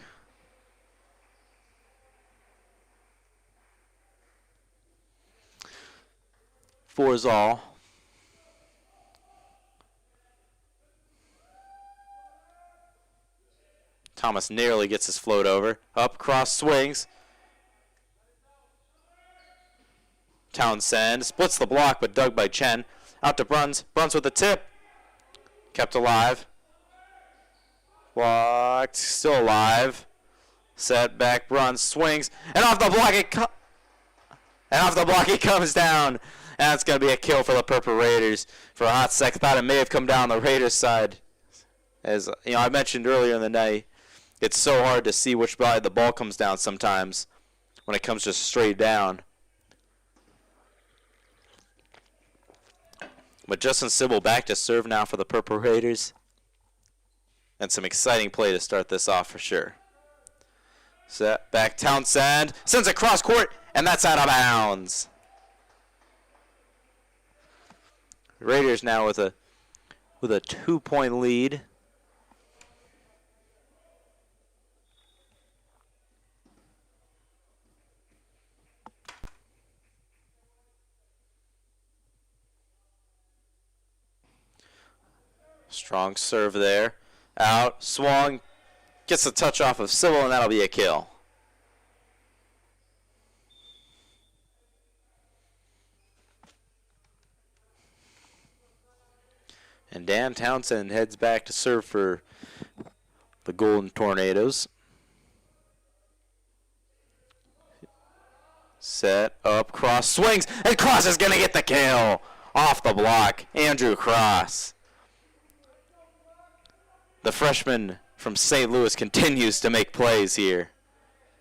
4-all. Thomas narrowly gets his float over. Up, cross, swings. Townsend splits the block, but dug by Chen. Out to Bruns. Bruns with the tip. Kept alive. Blocked. Still alive. Set back. Bruns swings. And off the block he comes down. And that's going to be a kill for the Purple Raiders. For a hot second, thought it may have come down the Raiders side. As you know, I mentioned earlier in the night, it's so hard to see which side the ball comes down sometimes when it comes just straight down. But Justin Sybil back to serve now for the Purple Raiders. And some exciting play to start this off for sure. Set back. Townsend sends it cross court, and that's out of bounds. Raiders now with a 2-point lead. Strong serve there. Out, swung, gets the touch off of Sybil, and that'll be a kill. And Dan Townsend heads back to serve for the Golden Tornadoes. Set up, Cross swings, and Cross is going to get the kill off the block. Andrew Cross. The freshman from St. Louis continues to make plays here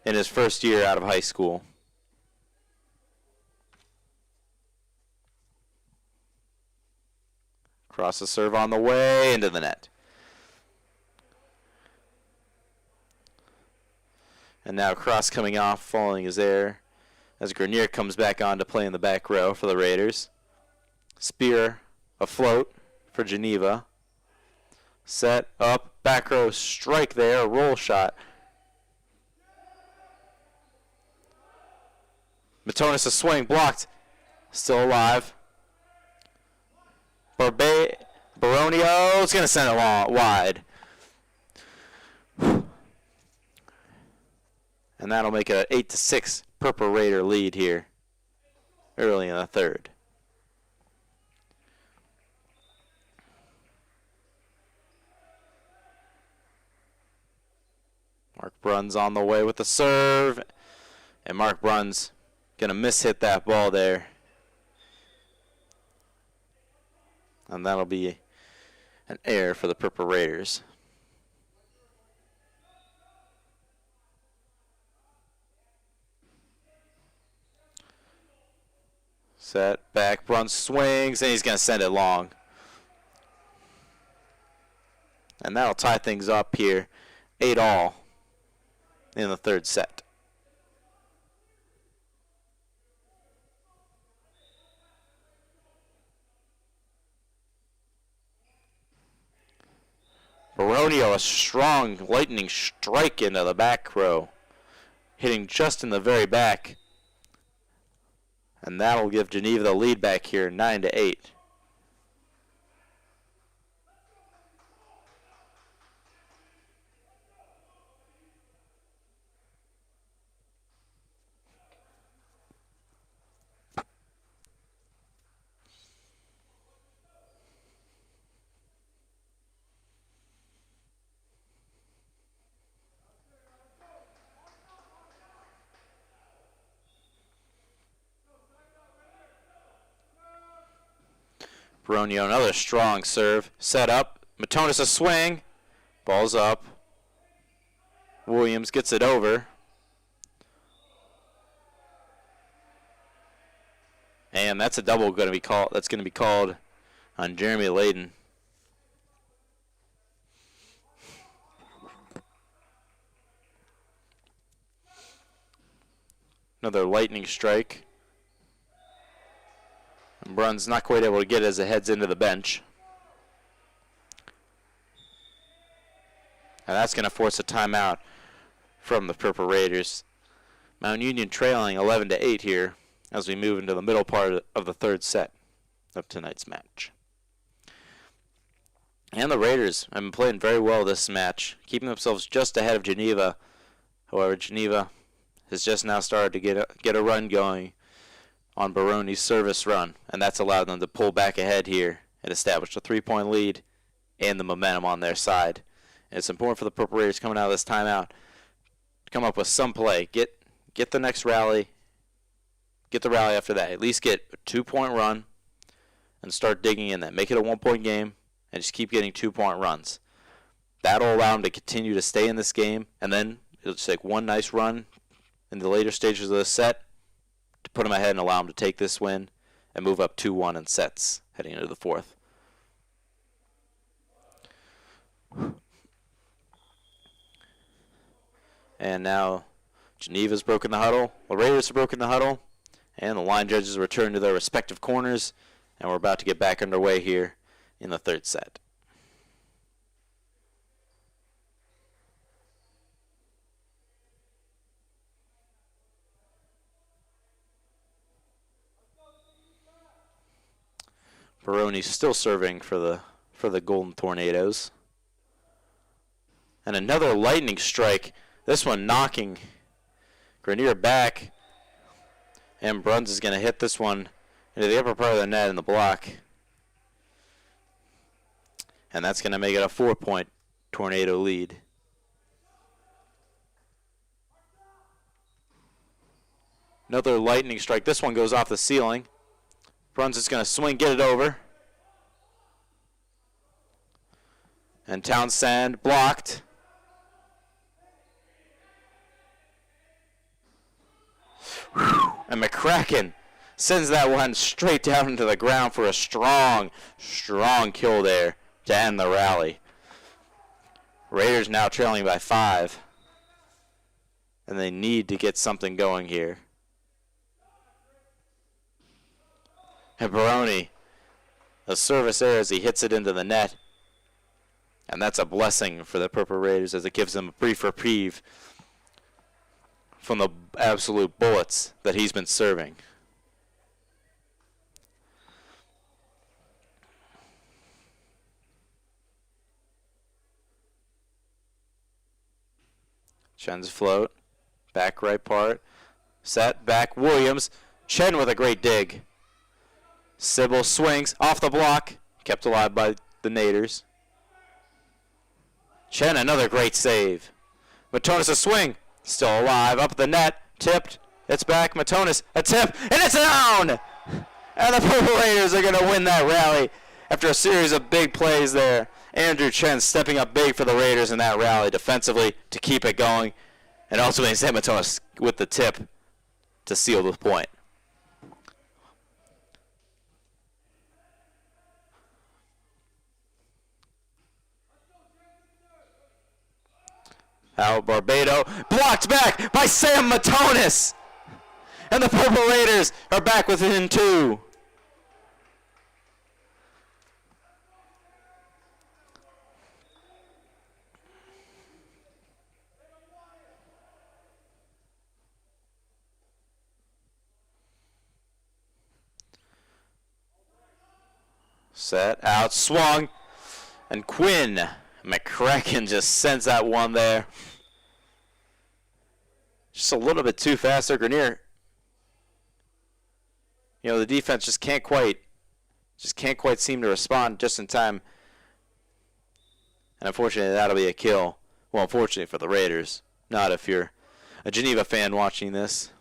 in his first year out of high school. Cross the serve on the way into the net. And now Cross coming off, following his air as Grenier comes back on to play in the back row for the Raiders. Spear afloat for Geneva. Set up, back row strike there, a roll shot. Matonis a swing, blocked, still alive. Baronio is going to send it long, wide. And that'll make it an 8-6 Purple Raider lead here early in the third. Mark Bruns on the way with the serve. And Mark Bruns Gonna miss-hit that ball there. And that'll be an error for the Purple Raiders. Set, back, Bruns swings, and he's going to send it long. And that'll tie things up here, 8-all in the third set. Baronio, a strong lightning strike into the back row, hitting just in the very back. And that'll give Geneva the lead back here, 9-8. Baronio, another strong serve. Set up. Matonis a swing. Ball's up. Williams gets it over. And that's a double going to be called. That's going to be called on Jeremy Layden. Another lightning strike. And Bruns not quite able to get it as it heads into the bench. And that's going to force a timeout from the Purple Raiders. Mount Union trailing 11-8 here as we move into the middle part of the third set of tonight's match. And the Raiders have been playing very well this match, keeping themselves just ahead of Geneva. However, Geneva has just now started to get a run going on Baroni's service run, and that's allowed them to pull back ahead here and establish a 3-point lead and the momentum on their side. And it's important for the Purple Raiders coming out of this timeout to come up with some play. Get the next rally, get the rally after that. At least get a 2-point run and start digging in that. Make it a 1-point game and just keep getting 2-point runs. That'll allow them to continue to stay in this game, and then it'll just take one nice run in the later stages of the set to put them ahead and allow them to take this win and move up 2-1 in sets heading into the fourth. And now Geneva's broken the huddle, the Raiders have broken the huddle, and the line judges return to their respective corners, and we're about to get back underway here in the third set. Baroni's still serving for the Golden Tornadoes. And another lightning strike. This one knocking Grenier back. And Bruns is going to hit this one into the upper part of the net in the block. And that's going to make it a 4-point Tornado lead. Another lightning strike. This one goes off the ceiling. Bruns is going to swing, get it over. And Townsend blocked. And McCracken sends that one straight down into the ground for a strong, strong kill there to end the rally. Raiders now trailing by 5. And they need to get something going here. And Baroni, a service error as he hits it into the net. And that's a blessing for the Purple Raiders as it gives them a brief reprieve from the absolute bullets that he's been serving. Chen's float, back right part, set, back, Williams, Chen with a great dig. Sybil swings off the block, kept alive by the Naders. Chen, another great save. Matonis a swing, still alive, up the net, tipped, It's back. Matonis, a tip, and it's down! And the Purple Raiders are going to win that rally after a series of big plays there. Andrew Chen stepping up big for the Raiders in that rally defensively to keep it going. And ultimately, St. Matonis with the tip to seal the point. Al Barbado blocked back by Sam Matonis. And the Purple Raiders are back within 2. Set, out, swung, and Quinn McCracken just sends that one there. Just a little bit too fast there, Grenier. You know, the defense just can't quite seem to respond just in time. And unfortunately, that'll be a kill. Well, unfortunately for the Raiders, not if you're a Geneva fan watching this.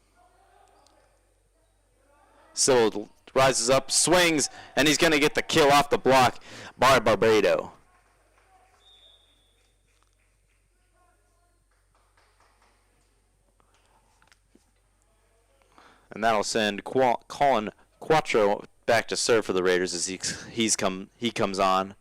Sybil rises up, swings, and he's going to get the kill off the block by Barbado. And that'll send Colin Quattro back to serve for the Raiders as he comes on.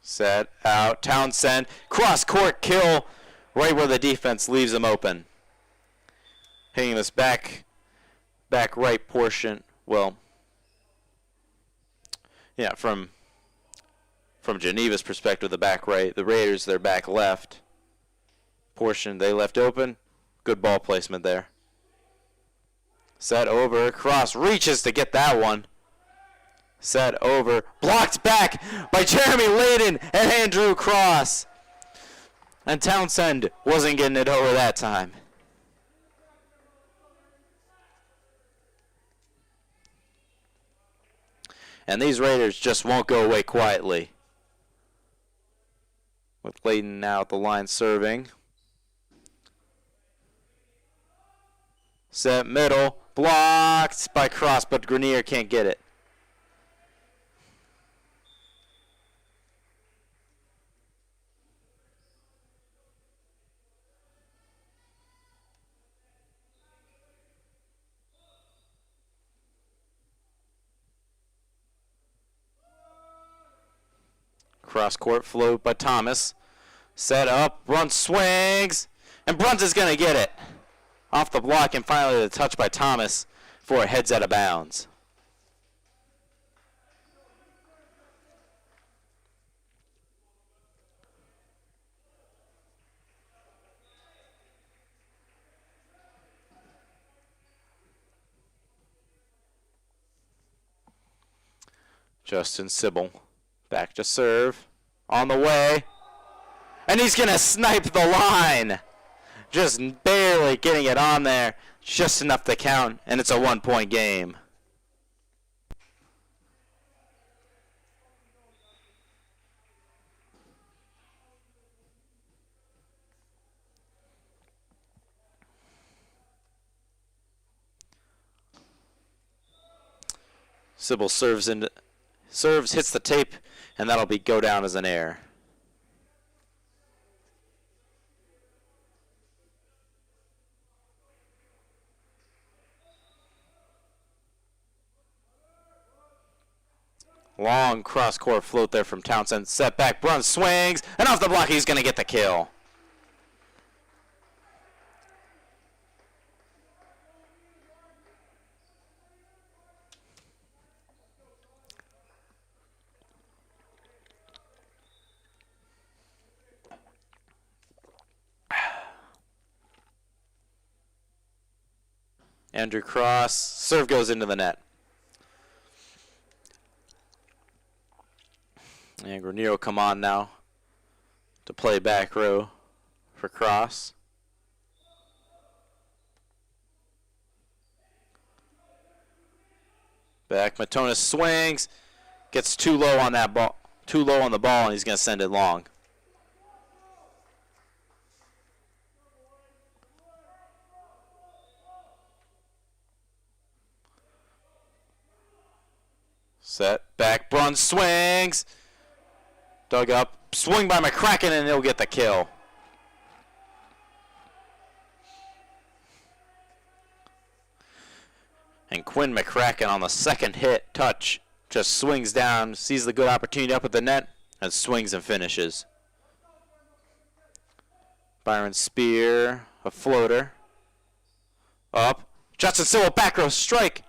Set, out, Townsend, cross-court kill right where the defense leaves him open. Hitting this back right portion, well, yeah, from Geneva's perspective, the back right, the Raiders, their back left portion, they left open. Good ball placement there. Set over, cross, reaches to get that one. Set over, blocked back by Jeremy Layden and Andrew Cross. And Townsend wasn't getting it over that time. And these Raiders just won't go away quietly. With Layden now at the line serving. Set middle, blocked by Cross, but Grenier can't get it. Cross court float by Thomas. Set up, Brunt swings, and Brunt is going to get it. Off the block, and finally the touch by Thomas before it heads out of bounds. Justin Sybil back to serve. On the way. And he's going to snipe the line. Just barely getting it on there. Just enough to count. And it's a 1-point game. Sybil serves, hits the tape, and that'll go down as an error. Long cross-court float there from Townsend. Set back, Brunt swings, and off the block he's going to get the kill. Andrew Cross, serve goes into the net. And Grenier will come on now to play back row for Cross. Back, Matonis swings, gets too low on that ball, too low on the ball, and he's going to send it long. Set, back, Bruns swings. Dug up, swing by McCracken, and he'll get the kill. And Quinn McCracken on the second hit, touch, just swings down, sees the good opportunity up at the net, and swings and finishes. Byron Spear, a floater. Up. Justin Sewell, back row strike.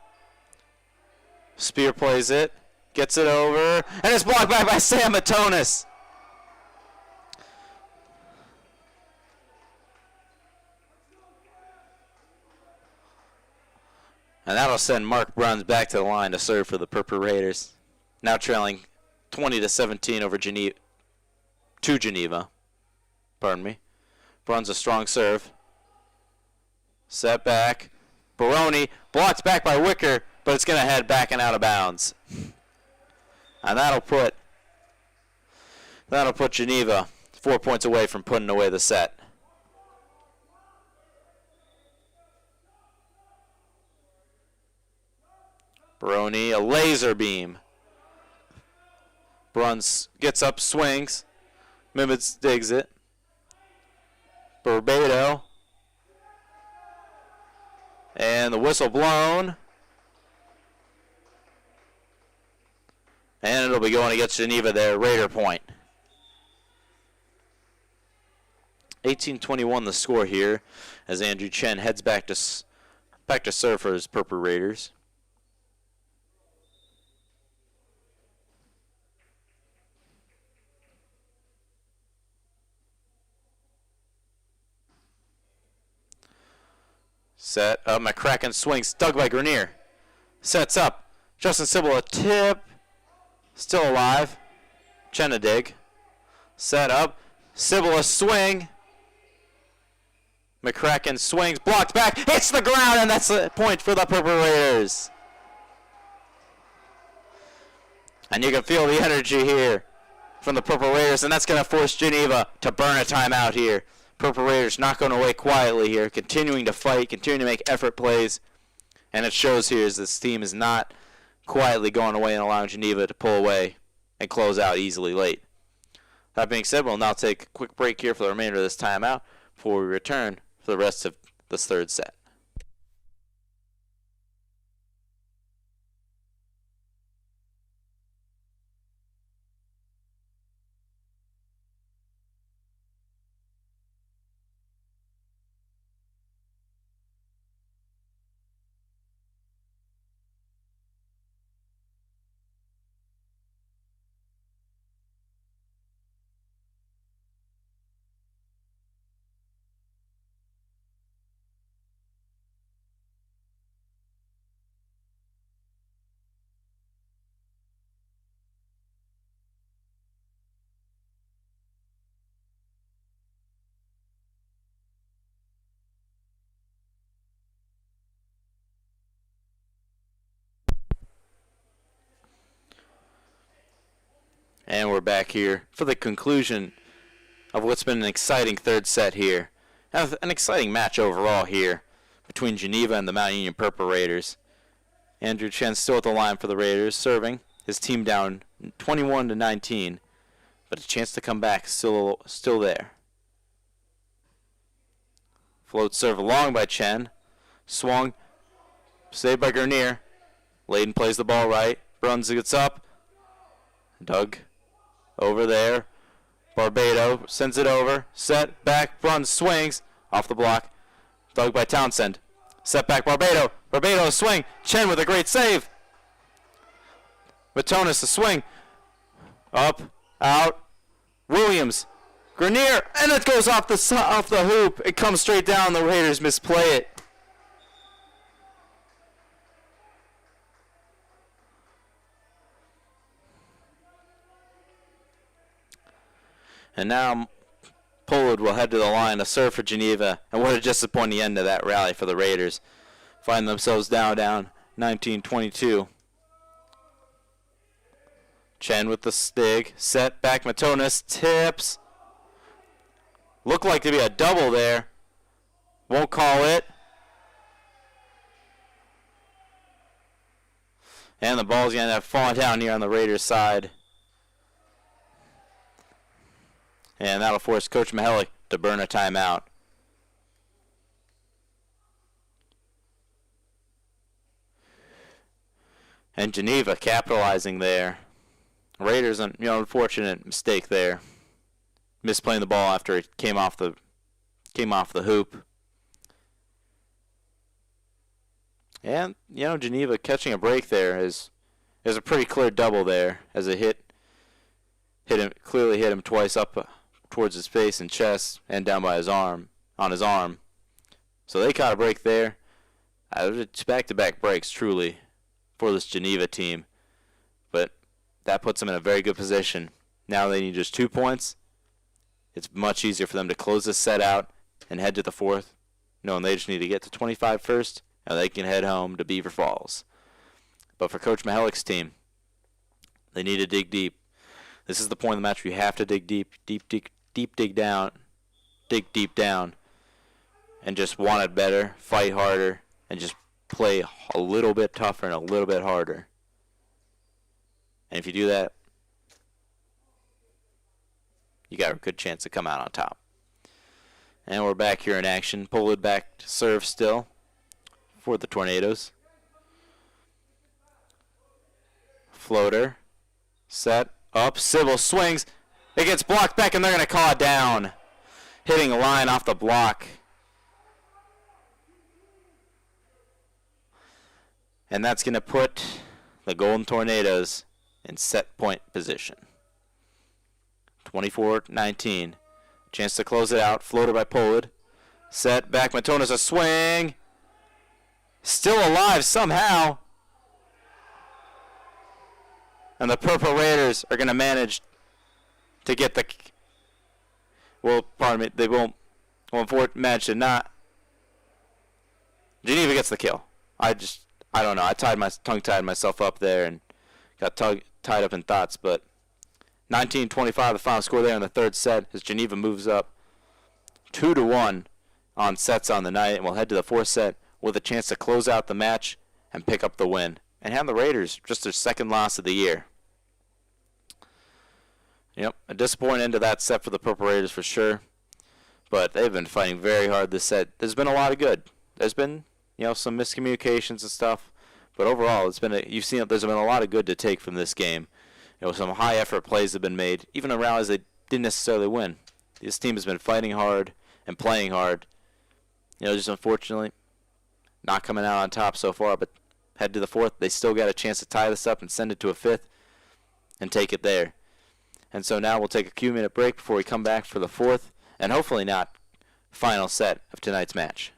Spear plays it, gets it over, and it's blocked back by Sam Matonis. And that'll send Mark Bruns back to the line to serve for the Purple Raiders. Now trailing 20-17 over Geneva. To Geneva. Pardon me. Bruns a strong serve. Set back. Baroni blocked back by Wicker, but it's going to head back and out of bounds. And that'll put Geneva 4 points away from putting away the set. Baroni, a laser beam. Bruns gets up, swings. Mimitz digs it. Barbado. And the whistle blown. And it'll be going against Geneva there, Raider point. 18-21 the score here as Andrew Chen heads back to serve for his Purple Raiders. Set up, McCracken swings, dug by Grenier. Sets up, Justin Sybil a tip, still alive. Chen a dig. Set up, Sybil a swing. McCracken swings, blocked back, hits the ground, and that's a point for the Purple Raiders. And you can feel the energy here from the Purple Raiders, and that's going to force Geneva to burn a timeout here. Purple Raiders not going away quietly here, continuing to fight, continuing to make effort plays. And it shows here as this team is not quietly going away and allowing Geneva to pull away and close out easily late. That being said, we'll now take a quick break here for the remainder of this timeout before we return for the rest of this third set. And we're back here for the conclusion of what's been an exciting third set here. An exciting match overall here between Geneva and the Mount Union Purple Raiders. Andrew Chen still at the line for the Raiders, serving. His team down 21-19, but a chance to come back still there. Float serve long by Chen. Swung. Saved by Grenier. Layden plays the ball right. Bruns gets up. Dug. Over there. Barbado sends it over. Set. Back. Bruns swings. Off the block. Dug by Townsend. Set back Barbado. Barbado a swing. Chen with a great save. Matonis a swing. Up. Out. Williams. Grenier. And it goes off the hoop. It comes straight down. The Raiders misplay it. And now Pollard will head to the line to serve for Geneva. And what a disappointing end to that rally for the Raiders. Find themselves down 19-22. Chen with the stig. Set back Matonis. Tips. Looked like to be a double there. Won't call it. And the ball's going to end up falling down here on the Raiders side. And that'll force Coach Mihelic to burn a timeout. And Geneva capitalizing there. Raiders, unfortunate mistake there. Misplaying the ball after it came off the hoop. And Geneva catching a break there is a pretty clear double there, as it clearly hit him twice up towards his face and chest and down by his arm. So they caught a break there. It's back-to-back breaks truly for this Geneva team, but that puts them in a very good position. Now they need just 2 points. It's much easier for them to close this set out and head to the fourth, knowing they just need to get to 25 first, and they can head home to Beaver Falls. But for Coach Mihelic's team, they need to dig deep. This is the point of the match where you have to dig deep, dig deep down, and just want it better, fight harder, and just play a little bit tougher and a little bit harder. And if you do that, you got a good chance to come out on top. And we're back here in action. Pull it back to serve still for the Tornadoes. Floater. Set. Up. Sybil swings. It gets blocked back, and they're going to call it down. Hitting a line off the block. And that's going to put the Golden Tornadoes in set point position. 24-19. Chance to close it out. Floater by Polid. Set back. Matonis a swing. Still alive somehow. And the Purple Raiders are going to manage to get the... Well, pardon me. They won't manage to not... Geneva gets the kill. I don't know. I tongue-tied myself up there and got tied up in thoughts, but 19-25 the final score there in the third set as Geneva moves up 2-1 on sets on the night, and will head to the fourth set with a chance to close out the match and pick up the win and hand the Raiders just their second loss of the year. Yep, a disappointing end to that set for the Purple Raiders for sure, but they've been fighting very hard this set. There's been a lot of good. There's been some miscommunications and stuff, but overall there's been a lot of good to take from this game. Some high effort plays have been made, even around as they didn't necessarily win. This team has been fighting hard and playing hard. Just unfortunately not coming out on top so far, but head to the fourth. They still got a chance to tie this up and send it to a fifth and take it there. And so now we'll take a few minute break before we come back for the fourth and hopefully not final set of tonight's match.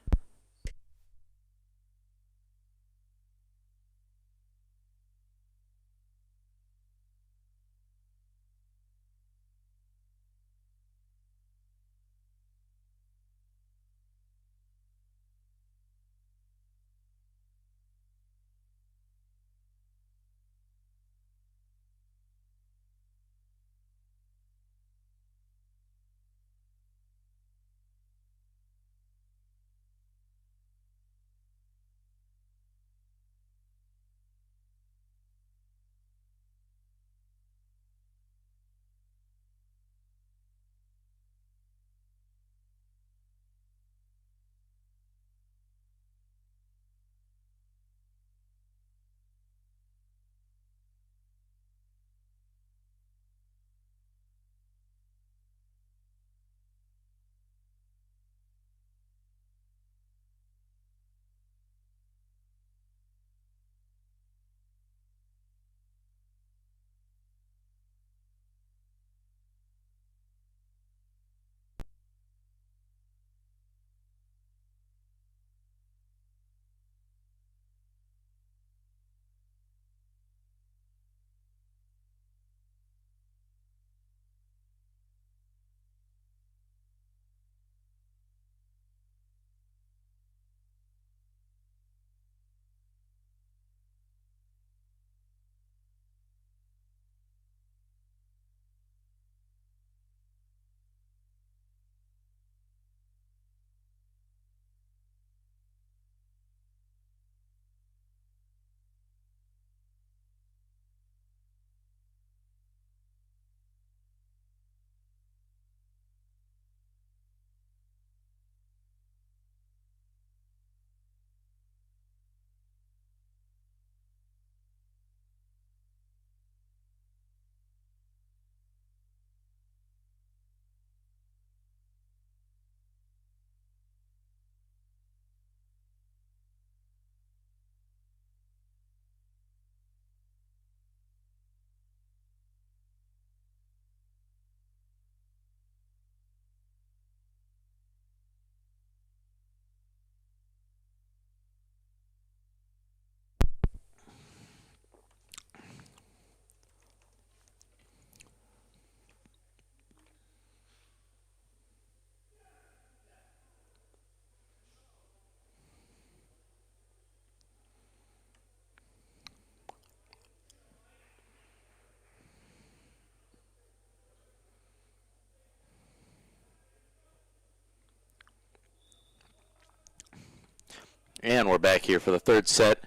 And we're back here for the third set.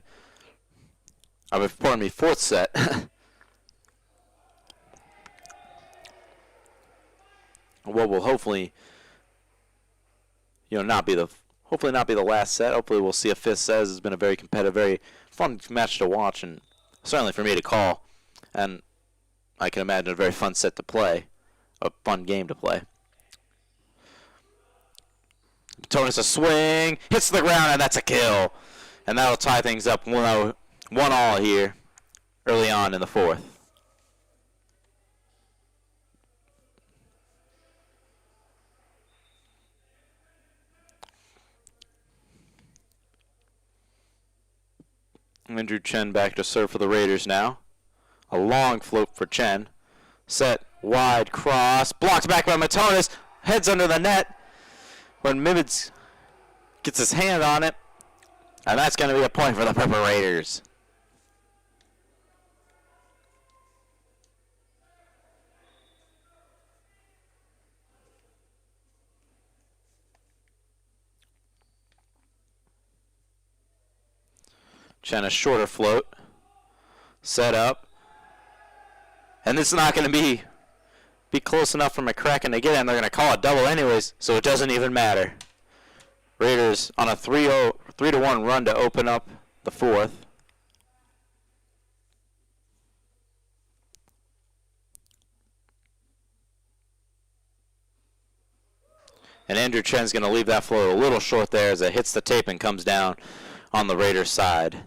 Pardon me, fourth set. What will hopefully, not be the last set. Hopefully we'll see a fifth set. It's been a very competitive, very fun match to watch, and certainly for me to call. And I can imagine a very fun set to play, a fun game to play. Tonus a swing, hits the ground, and that's a kill. And that'll tie things up 1-all here early on in the fourth. Andrew Chen back to serve for the Raiders now. A long float for Chen. Set, wide, cross, blocked back by Matonis, heads under the net. When Mimids gets his hand on it, and that's going to be a point for the Purple Raiders. Chen a shorter float, set up, and this is not going to be close enough for McCracken to get in. They're going to call it double anyways, so it doesn't even matter. Raiders on a 3-1 run to open up the fourth. And Andrew Chen's going to leave that float a little short there as it hits the tape and comes down on the Raiders side.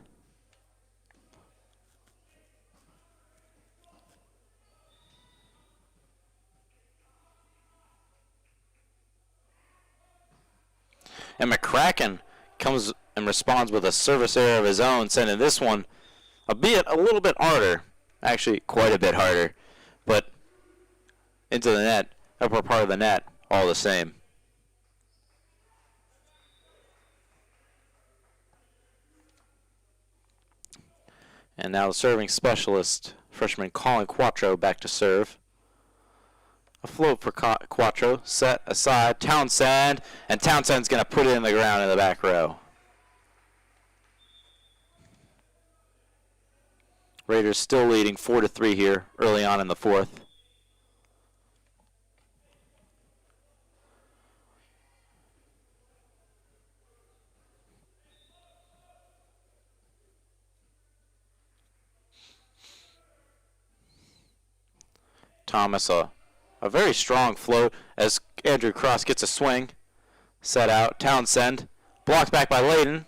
And McCracken comes and responds with a service error of his own, sending this one a little bit harder, actually quite a bit harder, but into the net, upper part of the net, all the same. And now the serving specialist, freshman Colin Quattro, back to serve. A float for Quattro, set aside, Townsend, and Townsend's going to put it in the ground in the back row. Raiders still leading 4-3 here early on in the fourth. Thomas a very strong float as Andrew Cross gets a swing. Set out. Townsend. Blocked back by Layden.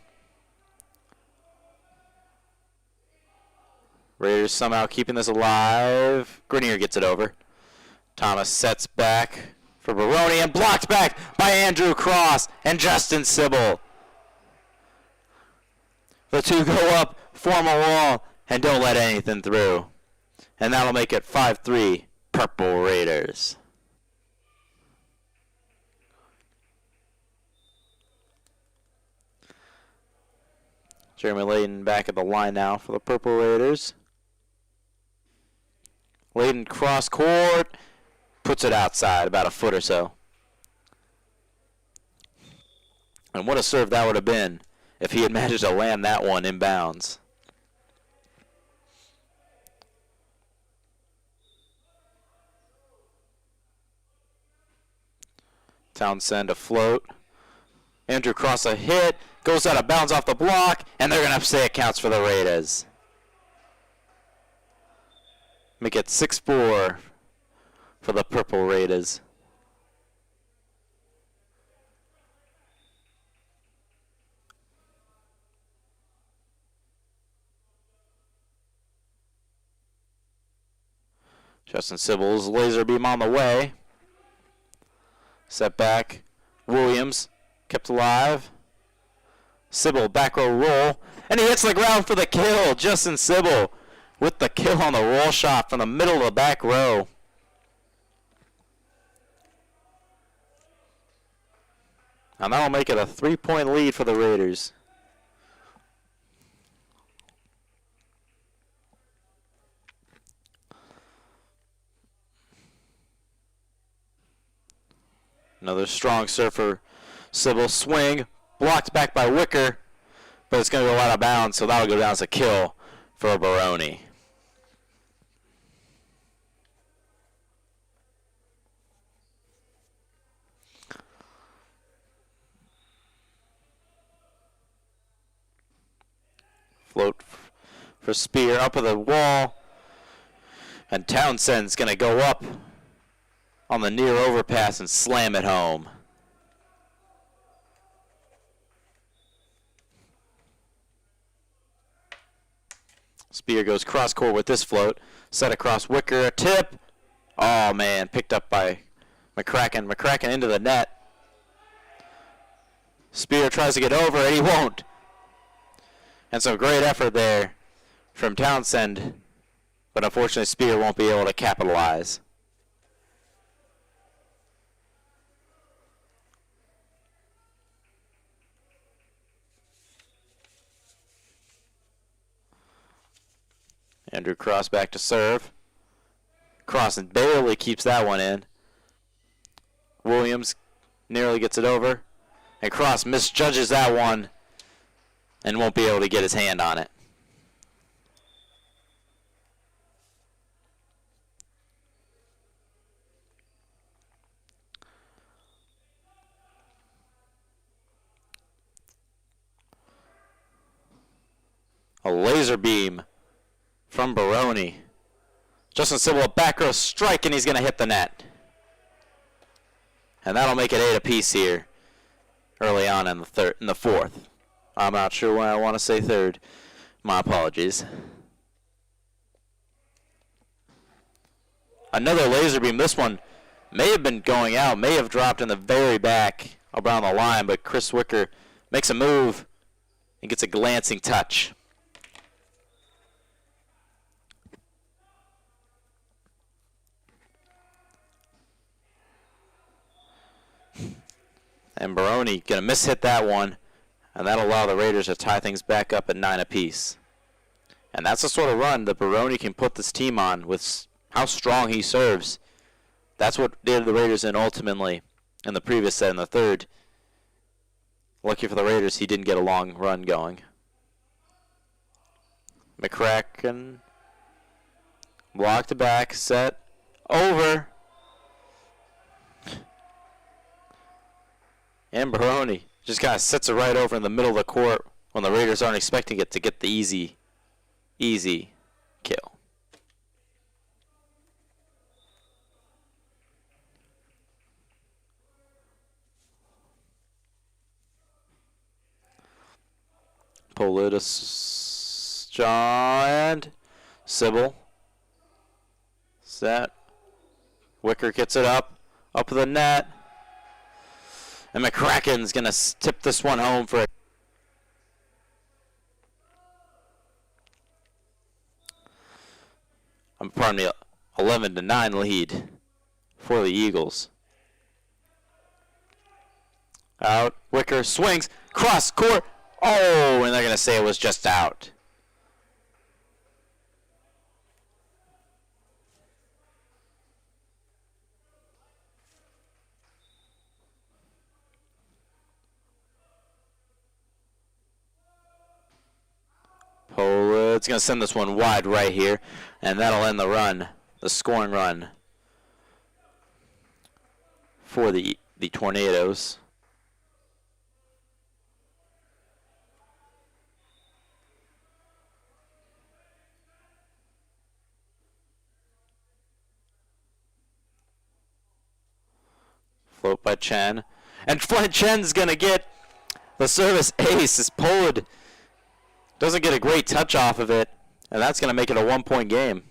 Raiders somehow keeping this alive. Grenier gets it over. Thomas sets back for Baroni and blocked back by Andrew Cross and Justin Sybil. The two go up, form a wall, and don't let anything through. And that'll make it 5-3. Purple Raiders. Jeremy Layden back at the line now for the Purple Raiders. Layden cross court, puts it outside about a foot or so. And what a serve that would have been if he had managed to land that one inbounds. Townsend a float. Andrew Cross a hit. Goes out of bounds off the block. And they're going to say it counts for the Raiders. Make it 6-4 for the Purple Raiders. Justin Sybil's laser beam on the way. Set back. Williams kept alive. Sybil back row roll. And he hits the ground for the kill. Justin Sybil with the kill on the roll shot from the middle of the back row. And that'll make it a 3-point lead for the Raiders. Another strong serve for Sybil. Swing. Blocked back by Wicker. but it's going to go out of bounds, so that'll go down as a kill for Baroni. Float for Spear up at the wall. And Townsend's going to go up on the near overpass and slam it home. Spear goes cross court with this float. Set across Wicker, a tip. Oh man, picked up by McCracken. McCracken into the net. Spear tries to get over it, he won't. And some great effort there from Townsend, but unfortunately Spear won't be able to capitalize. Andrew Cross back to serve. Cross barely keeps that one in. Williams nearly gets it over. And Cross misjudges that one and won't be able to get his hand on it. A laser beam from Baroni. Justin Sybil, a back row strike, and he's going to hit the net. And that'll make it 8 apiece here early on in the fourth. I'm not sure why I want to say third. My apologies. Another laser beam. This one may have been going out, may have dropped in the very back around the line, but Chris Wicker makes a move and gets a glancing touch. And Baroni going to miss-hit that one, and that'll allow the Raiders to tie things back up at 9 apiece. And that's the sort of run that Baroni can put this team on with how strong he serves. That's what did the Raiders in ultimately in the previous set in the third. Lucky for the Raiders, he didn't get a long run going. McCracken blocked back, set, over. And Baroni just kind of sits it right over in the middle of the court when the Raiders aren't expecting it to get the easy kill. Politis, John, Sybil, set. Wicker gets it up to the net. And McCracken's going to tip this one home for a pardon me, 11-9 lead for the Eagles. Out, Wicker swings, cross court. Oh, and they're going to say it was just out. It's going to send this one wide right here, and that'll end the run, the scoring run for the Tornadoes. Float by Chen, and Flint Chen's going to get the service ace as Pollard doesn't get a great touch off of it, and that's going to make it a 1-point game.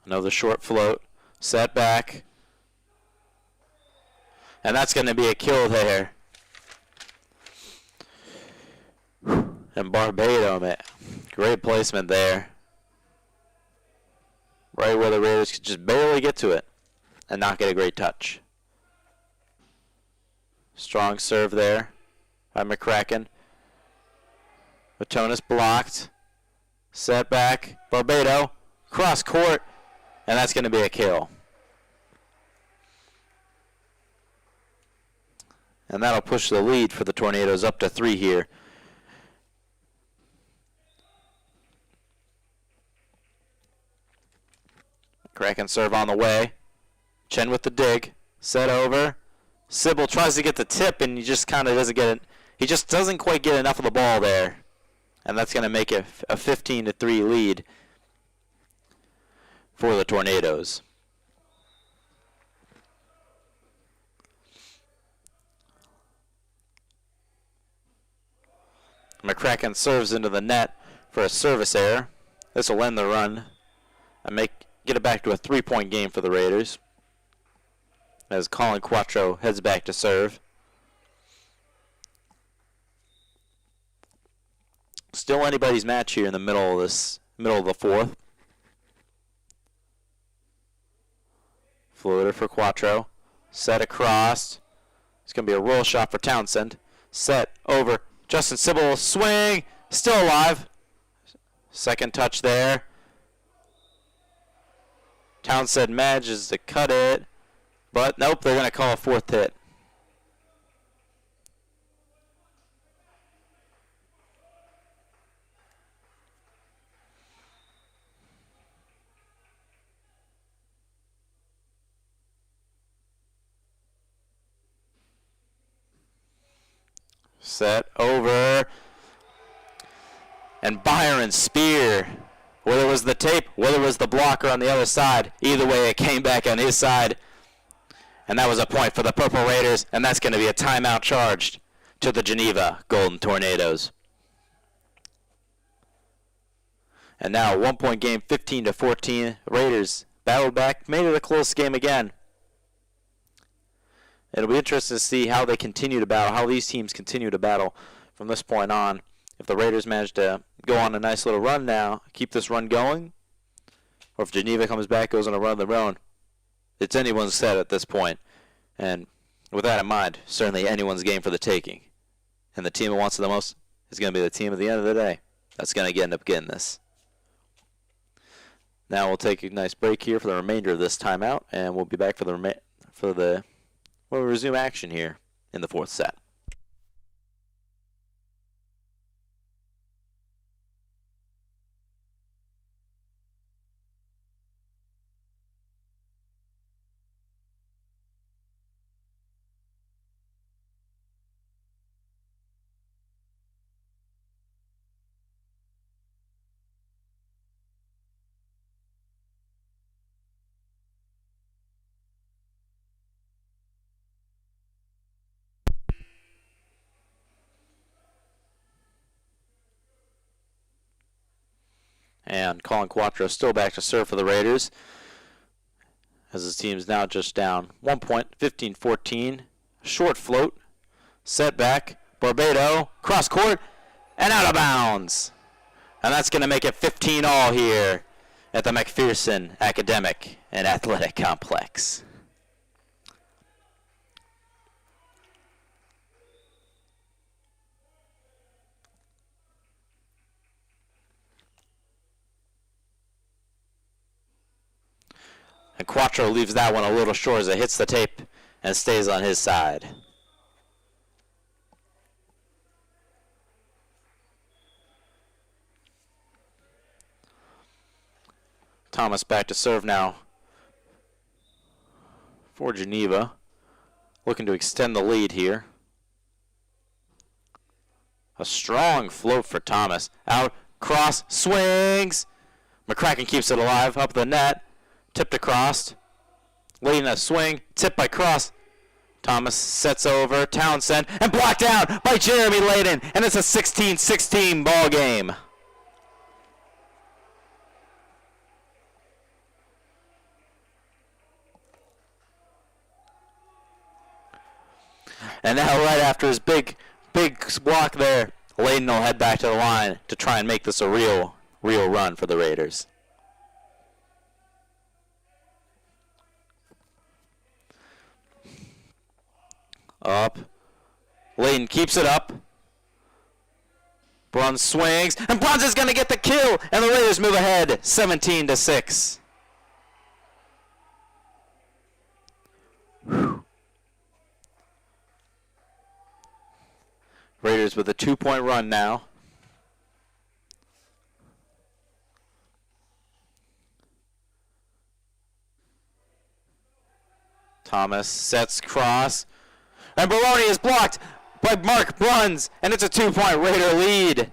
Another short float, set back, and that's going to be a kill there. And Barbado, man, great placement there. Right where the Raiders could just barely get to it and not get a great touch. Strong serve there by McCracken. Matonis blocked. Set back. Barbado. Cross court. And that's going to be a kill. And that'll push the lead for the Tornadoes up to 3 here. Kraken serve on the way. Chen with the dig. Set over. Sybil tries to get the tip, and he just kind of doesn't get it. He just doesn't quite get enough of the ball there. And that's going to make it a 15-3 lead for the Tornadoes. McCracken serves into the net for a service error. This will end the run and get it back to a 3-point game for the Raiders, as Colin Quattro heads back to serve. Still anybody's match here in the middle of the fourth. Floater for Quattro. Set across. It's going to be a roll shot for Townsend. Set over. Justin Sybil swing. Still alive. Second touch there. Townsend manages to cut it. But nope, they're going to call a fourth hit. Set over. And Byron Spear. Whether it was the tape, whether it was the blocker on the other side, either way it came back on his side. And that was a point for the Purple Raiders, and that's going to be a timeout charged to the Geneva Golden Tornadoes. And now a 1-point game, 15-14. Raiders battled back, made it a close game again. It'll be interesting to see how they continue to battle, how these teams continue to battle from this point on. If the Raiders manage to go on a nice little run now, keep this run going, or if Geneva comes back, goes on a run of their own, it's anyone's set at this point. And with that in mind, certainly anyone's game for the taking. And the team that wants it the most is going to be the team at the end of the day that's going to end up getting this. Now we'll take a nice break here for the remainder of this timeout, and we'll be back we'll resume action here in the fourth set. And Colin Quattro still back to serve for the Raiders, as his team is now just down 1 point, 15-14. Short float, set back, Barbado, cross court, and out of bounds. And that's going to make it 15-all here at the McPherson Academic and Athletic Complex. And Quattro leaves that one a little short as it hits the tape and stays on his side. Thomas back to serve now for Geneva. Looking to extend the lead here. A strong float for Thomas. Out, cross, swings. McCracken keeps it alive, up the net. Tipped across. Leading a swing. Tipped by Cross. Thomas sets over. Townsend. And blocked out by Jeremy Layden. And it's a 16-16 ball game. And now right after his big block there, Layden will head back to the line to try and make this a real run for the Raiders. Up. Layden keeps it up. Bruns swings. And Bruns is going to get the kill. And the Raiders move ahead 17-6. Raiders with a 2-point run now. Thomas sets cross. And Baroni is blocked by Mark Bruns. And it's a 2-point Raider lead.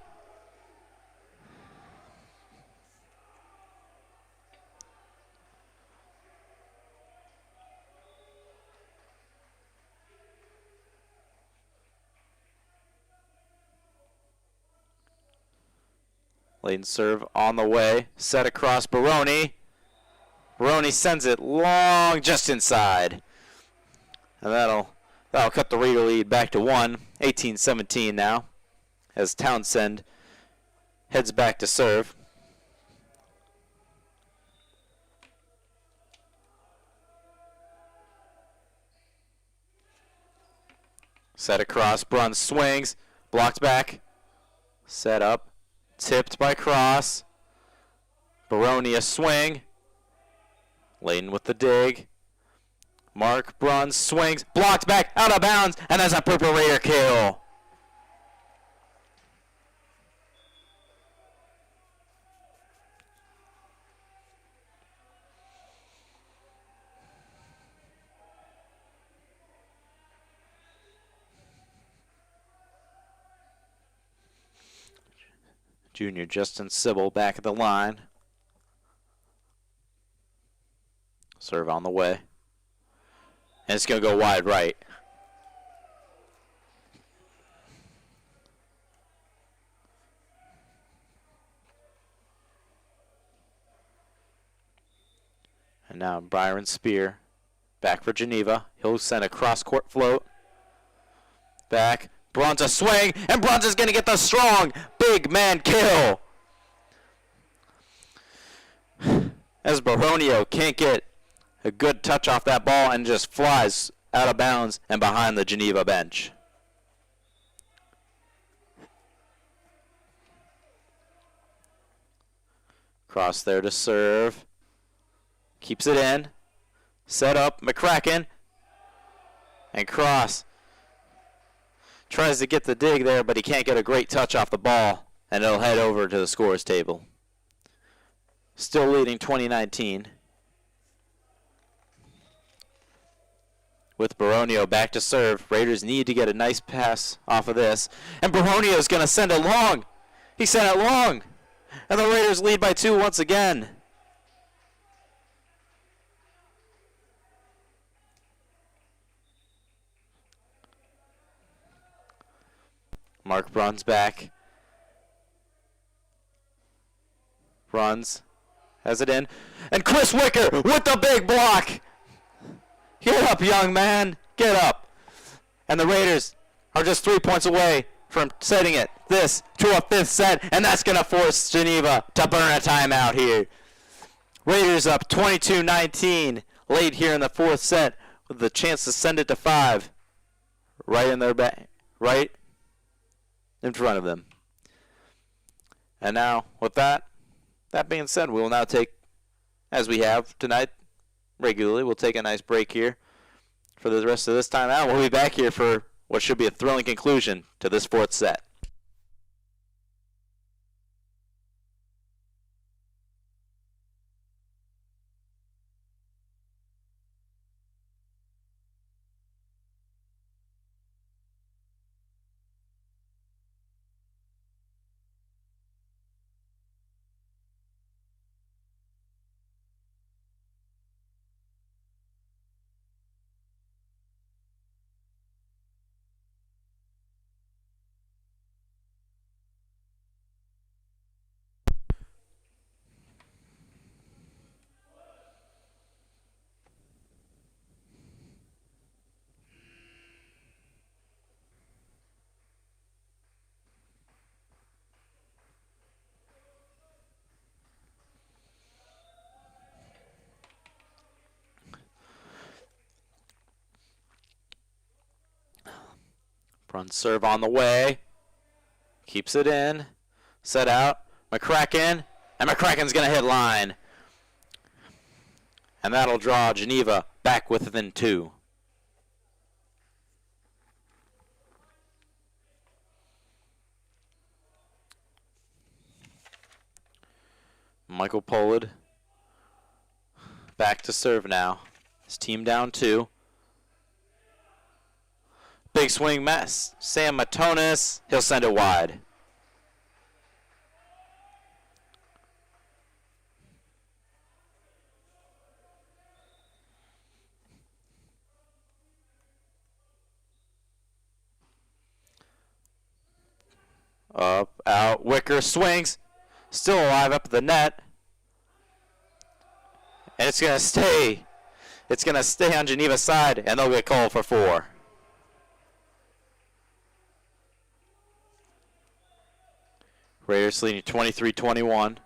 Lane serve on the way. Set across Baroni. Baroni sends it long just inside. And that'll cut the Raider lead back to 1. 18-17 now. As Townsend heads back to serve. Set across. Bruns swings. Blocked back. Set up. Tipped by Cross. Baroni a swing. Layton with the dig. Mark Bruns swings. Blocked back. Out of bounds. And that's a Purple Raider kill. Junior Justin Sybil back at the line. Serve on the way. And it's going to go wide right. And now Byron Spear back for Geneva. He'll send a cross-court float. Back. Bruns a swing, and Bruns is going to get the strong big man kill. As Baronio can't get a good touch off that ball and just flies out of bounds and behind the Geneva bench. Cross there to serve. Keeps it in. Set up, McCracken. And Cross tries to get the dig there, but he can't get a great touch off the ball, and it'll head over to the scores table. Still leading 2019. With Baronio back to serve. Raiders need to get a nice pass off of this. And Baronio's going to send it long. He sent it long. And the Raiders lead by 2 once again. Mark Bruns back. Bruns has it in. And Chris Wicker with the big block. Get up, young man. Get up. And the Raiders are just 3 points away from setting it this to a 5th set. And that's going to force Geneva to burn a timeout here. Raiders up 22-19 late here in the 4th set with the chance to send it to 5. Right in their back. Right in front of them. And now, with that being said, we will now take, as we have tonight regularly, we'll take a nice break here for the rest of this time out. We'll be back here for what should be a thrilling conclusion to this 4th set. Bruns serve on the way. Keeps it in. Set out. McCracken. And McCracken's going to hit line. And that'll draw Geneva back within 2. Michael Pollard back to serve now. His team down 2. Big swing, Sam Matonis. He'll send it wide. Up, out, Wicker swings. Still alive up at the net. And it's going to stay. It's going to stay on Geneva's side, and they'll get called for 4. Raiders leading 23-21.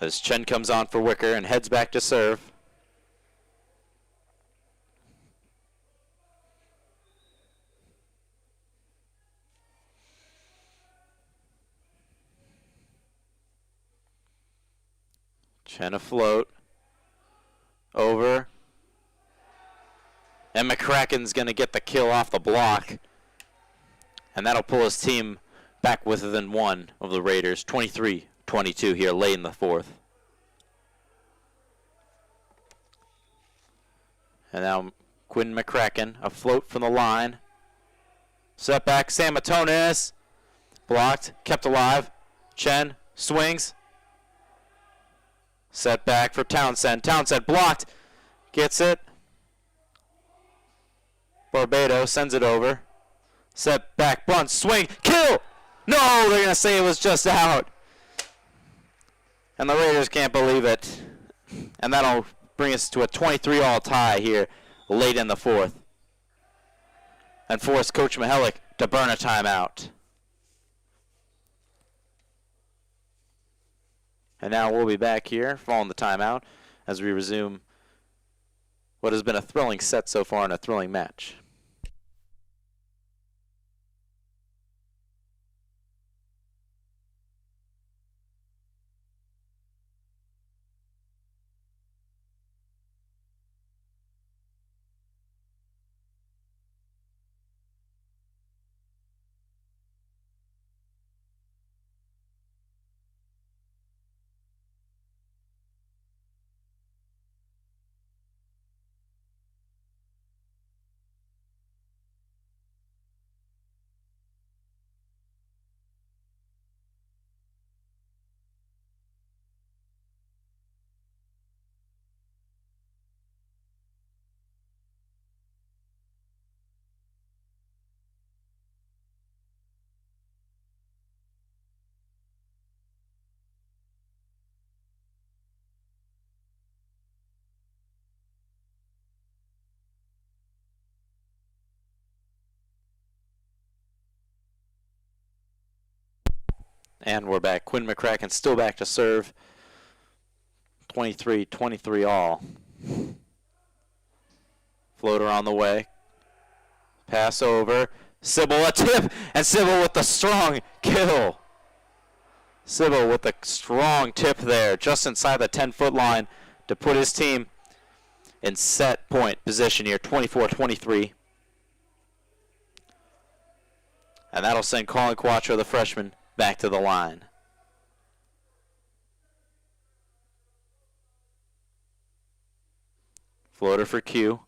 As Chen comes on for Wicker and heads back to serve. Chen afloat. Over. And McCracken's going to get the kill off the block. And that'll pull his team back within 1 of the Raiders. 23-22 here late in the 4th. And now Quinn McCracken afloat from the line. Set back, Sam Matonis. Blocked, kept alive. Chen swings. Set back for Townsend. Townsend blocked. Gets it. Barbado sends it over. Set back, bunt, swing, kill! No, they're going to say it was just out. And the Raiders can't believe it. And that'll bring us to a 23-all tie here late in the 4th. And force Coach Mihelic to burn a timeout. And now we'll be back here following the timeout as we resume what has been a thrilling set so far and a thrilling match. And we're back. Quinn McCracken still back to serve. 23-23 all. Floater on the way. Pass over. Sybil a tip. And Sybil with the strong kill. Sybil with the strong tip there. Just inside the 10-foot line to put his team in set point position here. 24-23. And that'll send Colin Quattro, the freshman, back to the line. Floater for Q.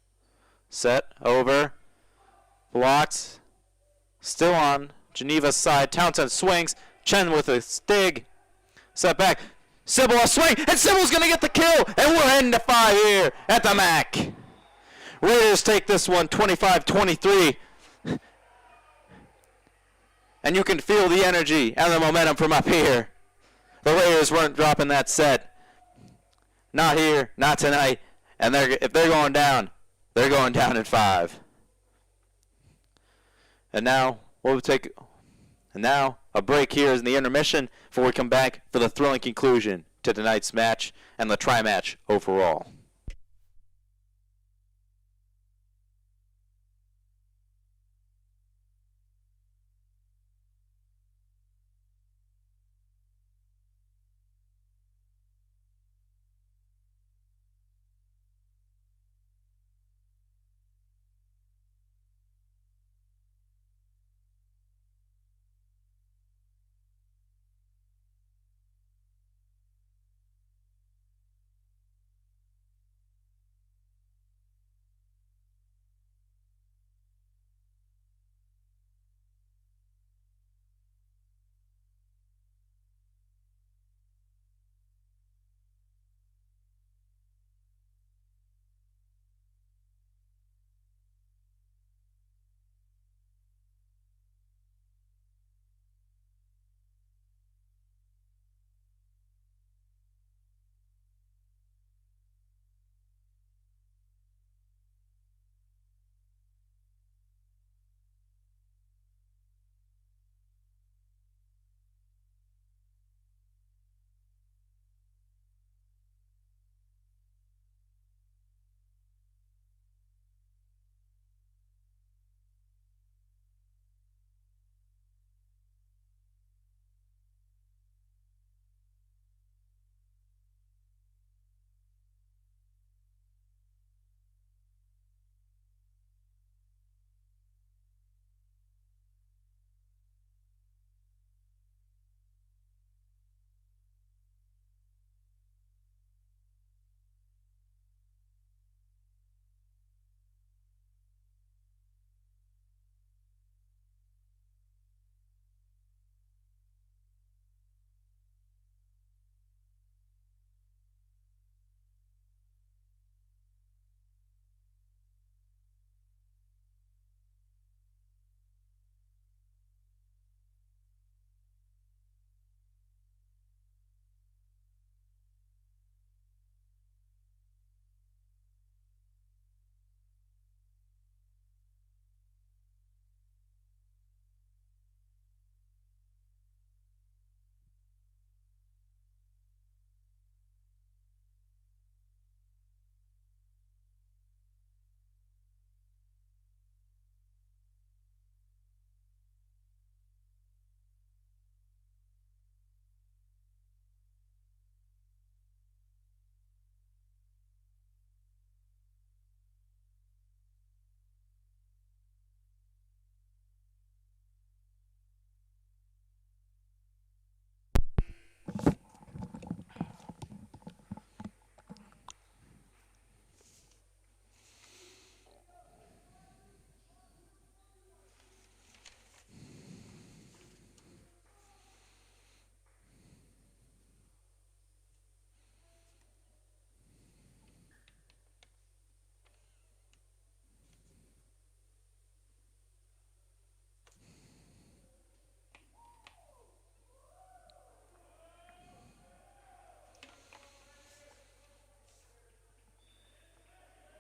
Set, over, blocked, still on Geneva's side. Townsend swings, Chen with a stig, set back, Sybil a swing, and Sybil's going to get the kill, and we're heading to 5 here at the MAC. Raiders take this one 25-23. And you can feel the energy and the momentum from up here. The Raiders weren't dropping that set. Not here, not tonight. And if they're going down, they're going down in 5. And now a break here is in the intermission before we come back for the thrilling conclusion to tonight's match and the tri-match overall.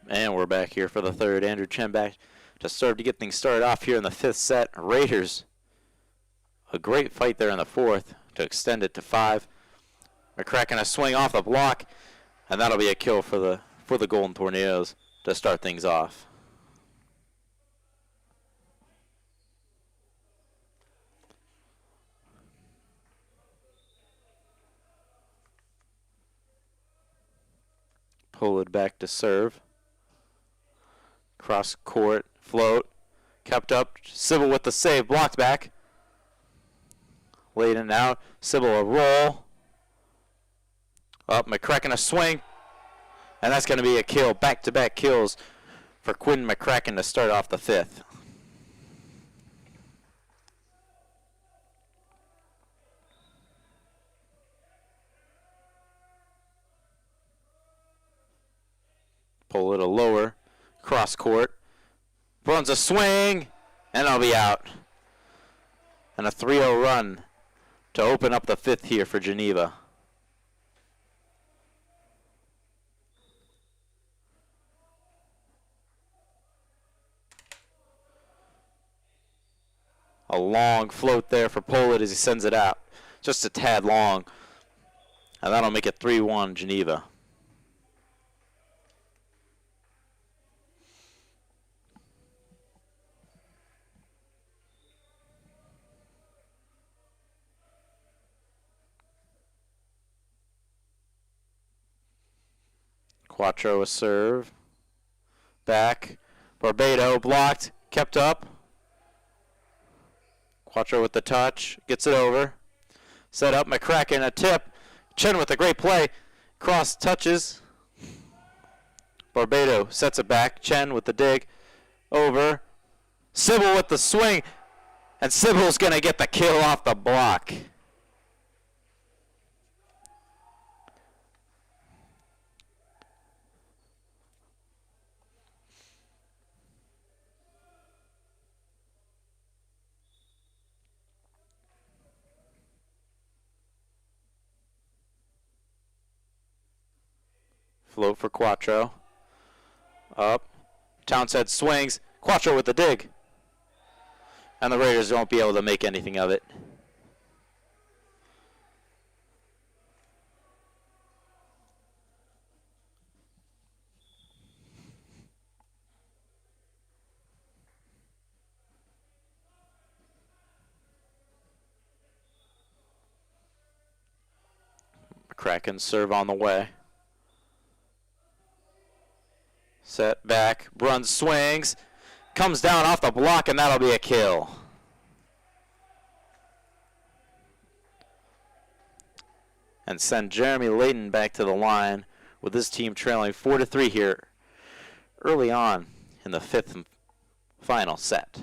And we're back here for the third. Andrew Chen back to serve to get things started off here in the fifth set. Raiders, a great fight there in the fourth to extend it to 5. McCracken a swing off the block, and that'll be a kill for the Golden Tornadoes to start things off. Pull it back to serve. Cross court, float, kept up. Sybil with the save, blocked back. Laid in and out. Sybil a roll. Up, McCracken a swing. And that's going to be a kill. Back-to-back kills for Quinn McCracken to start off the fifth. Pull it a lower. Cross court. Bruns a swing. And I'll be out. And a 3-0 run to open up the fifth here for Geneva. A long float there for Pollard as he sends it out. Just a tad long. And that'll make it 3-1 Geneva. Quattro a serve. Back. Barbado blocked. Kept up. Quattro with the touch. Gets it over. Set up. McCracken a tip. Chen with a great play. Cross touches. Barbado sets it back. Chen with the dig. Over. Sybil with the swing. And Sybil's going to get the kill off the block. Float for Quattro. Up. Townsend swings. Quattro with the dig. And the Raiders won't be able to make anything of it. McCracken serve on the way. Set back, Bruns swings, comes down off the block, and that'll be a kill. And send Jeremy Layton back to the line with his team trailing 4-3 here early on in the fifth and final set.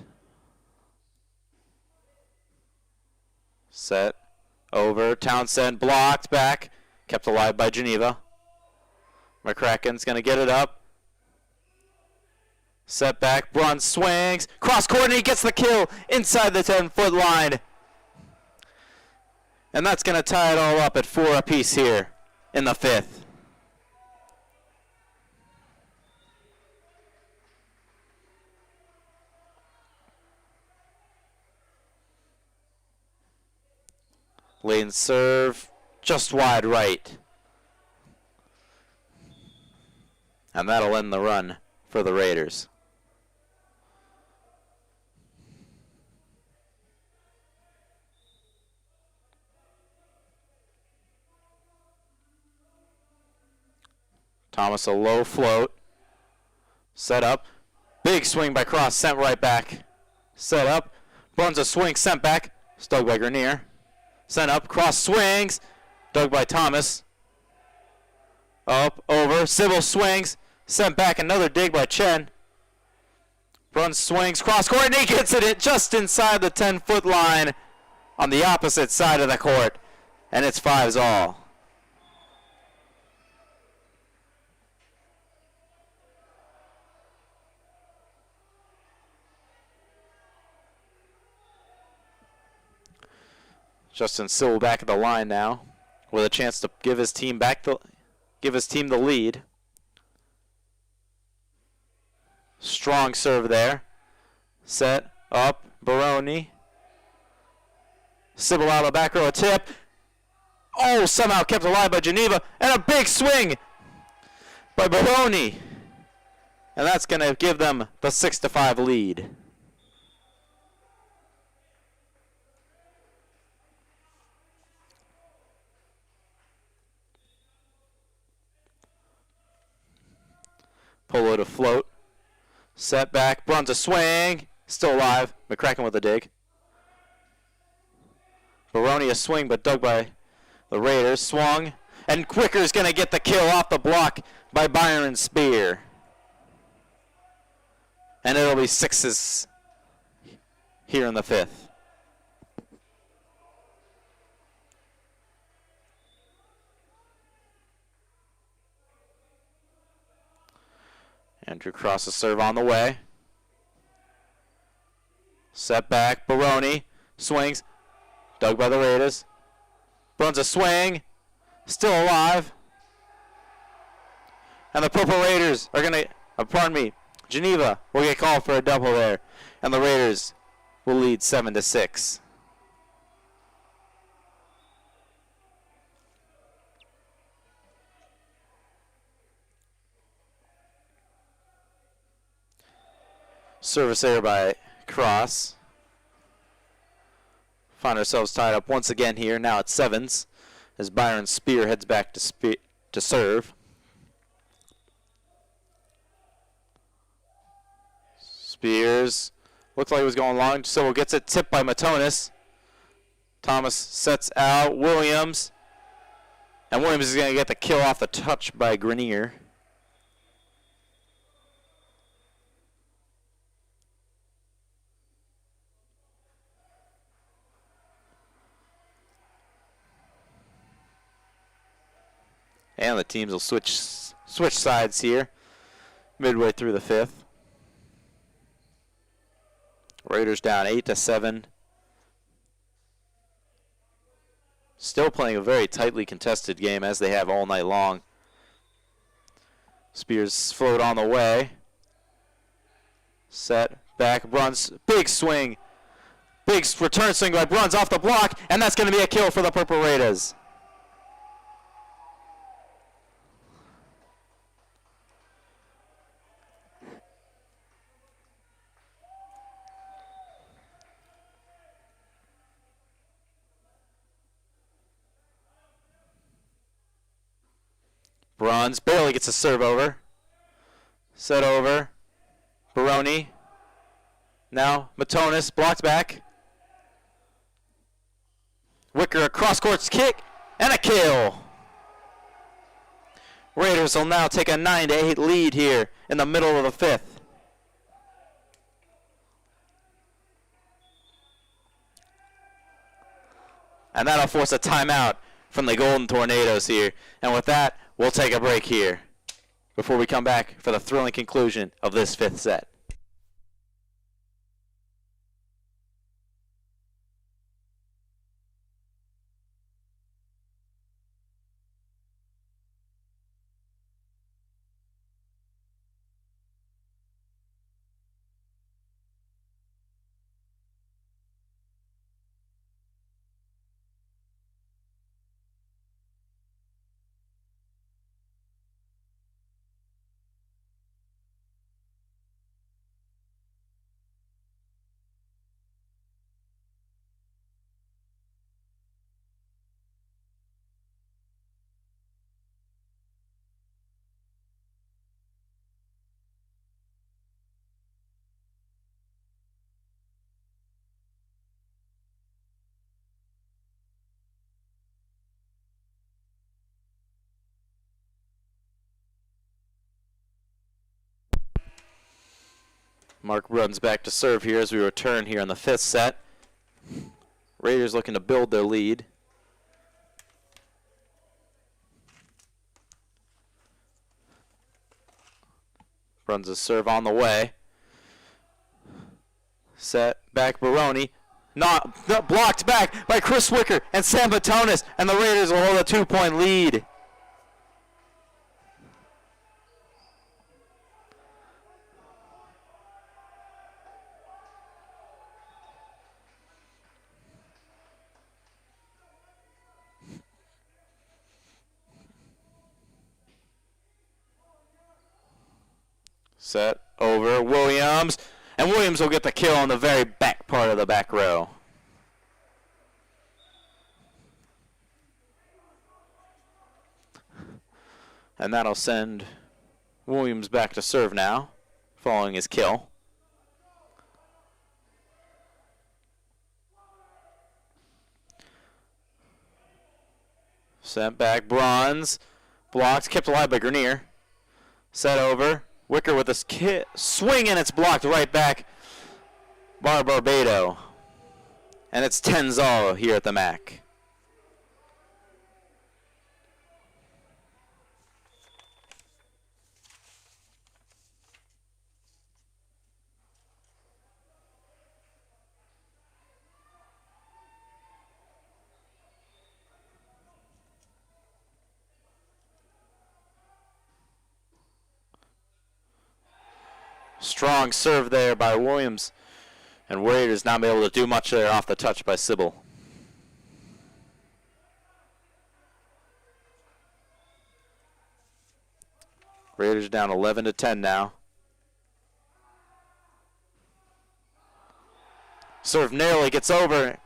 Set, over, Townsend blocked back, kept alive by Geneva. McCracken's going to get it up. Set back, Bruns swings, cross court, and he gets the kill inside the 10-foot line. And that's going to tie it all up at 4 apiece here in the fifth. Lane serve, just wide right. And that'll end the run for the Raiders. Thomas a low float. Set up. Big swing by Cross, sent right back. Set up. Bruns a swing, sent back. Dug by Grenier. Sent up. Cross swings. Dug by Thomas. Up, over. Sybil swings. Sent back. Another dig by Chen. Bruns swings. Cross court, and he gets it just inside the 10-foot line on the opposite side of the court. And it's 5-all. Justin Sybil back at the line now, with a chance to give his team the lead. Strong serve there. Set up. Baroni. Sybil out of the back row, a tip. Oh, somehow kept alive by Geneva. And a big swing by Baroni. And that's going to give them the 6-5 lead. Polo to float. Set back. Bruns a swing. Still alive. McCracken with a dig. Baroni a swing, but dug by the Raiders. Swung. And Quicker's going to get the kill off the block by Byron Spear. And it'll be 6s here in the 5th. Andrew Cross a serve on the way. Set back. Baroni swings. Dug by the Raiders. Bruns a swing. Still alive. And the Purple Raiders are going to, Geneva will get called for a double there. And the Raiders will lead 7-6. Service error by Cross. Find ourselves tied up once again here. Now it's 7s as Byron Spear heads back to serve. Spears looks like he was going long. Civil gets it tipped by Matonis. Thomas sets out Williams. And Williams is going to get the kill off the touch by Grenier. And the teams will switch sides here midway through the 5th. Raiders down 8-7. Still playing a very tightly contested game as they have all night long. Spears float on the way. Set back. Bruns. Big swing. Big return swing by Bruns off the block. And that's going to be a kill for the Purple Raiders. Bruns barely gets a serve over. Set over. Baroni. Now Matonis blocks back. Wicker a cross-court kick and a kill. Raiders will now take a 9-8 lead here in the middle of the 5th. And that'll force a timeout from the Golden Tornadoes here. And with that, we'll take a break here before we come back for the thrilling conclusion of this 5th set. Mark runs back to serve here as we return here in the 5th set. Raiders looking to build their lead. Runs a serve on the way. Set back Baroni. Not blocked back by Chris Wicker and Sam Matonis, and the Raiders will hold a 2-point lead. Set over Williams. And Williams will get the kill on the very back part of the back row. And that'll send Williams back to serve now, following his kill. Sent back, Bronze. Blocked, kept alive by Grenier. Set over. Wicker with a swing, and it's blocked right back by Barbado. And it's 10-0 here at the MAC. Strong serve there by Williams. And Raiders not be able to do much there off the touch by Sybil. Raiders down 11-10 now. Serve narrowly gets over.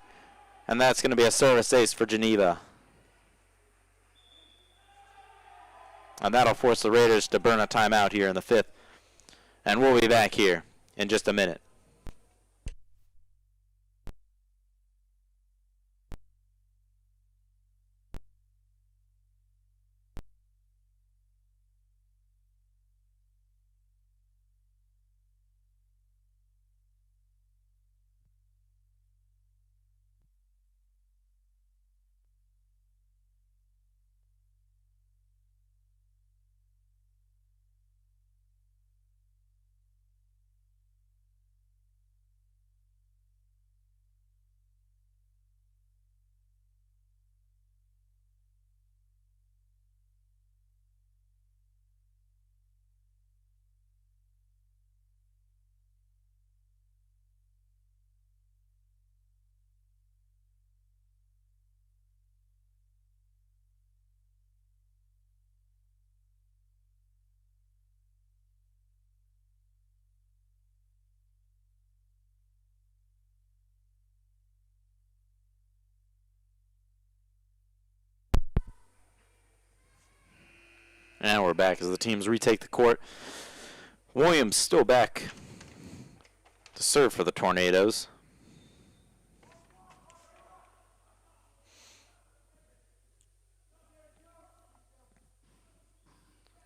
And that's going to be a service ace for Geneva. And that'll force the Raiders to burn a timeout here in the 5th. And we'll be back here in just a minute. And we're back as the teams retake the court. Williams still back to serve for the Tornadoes.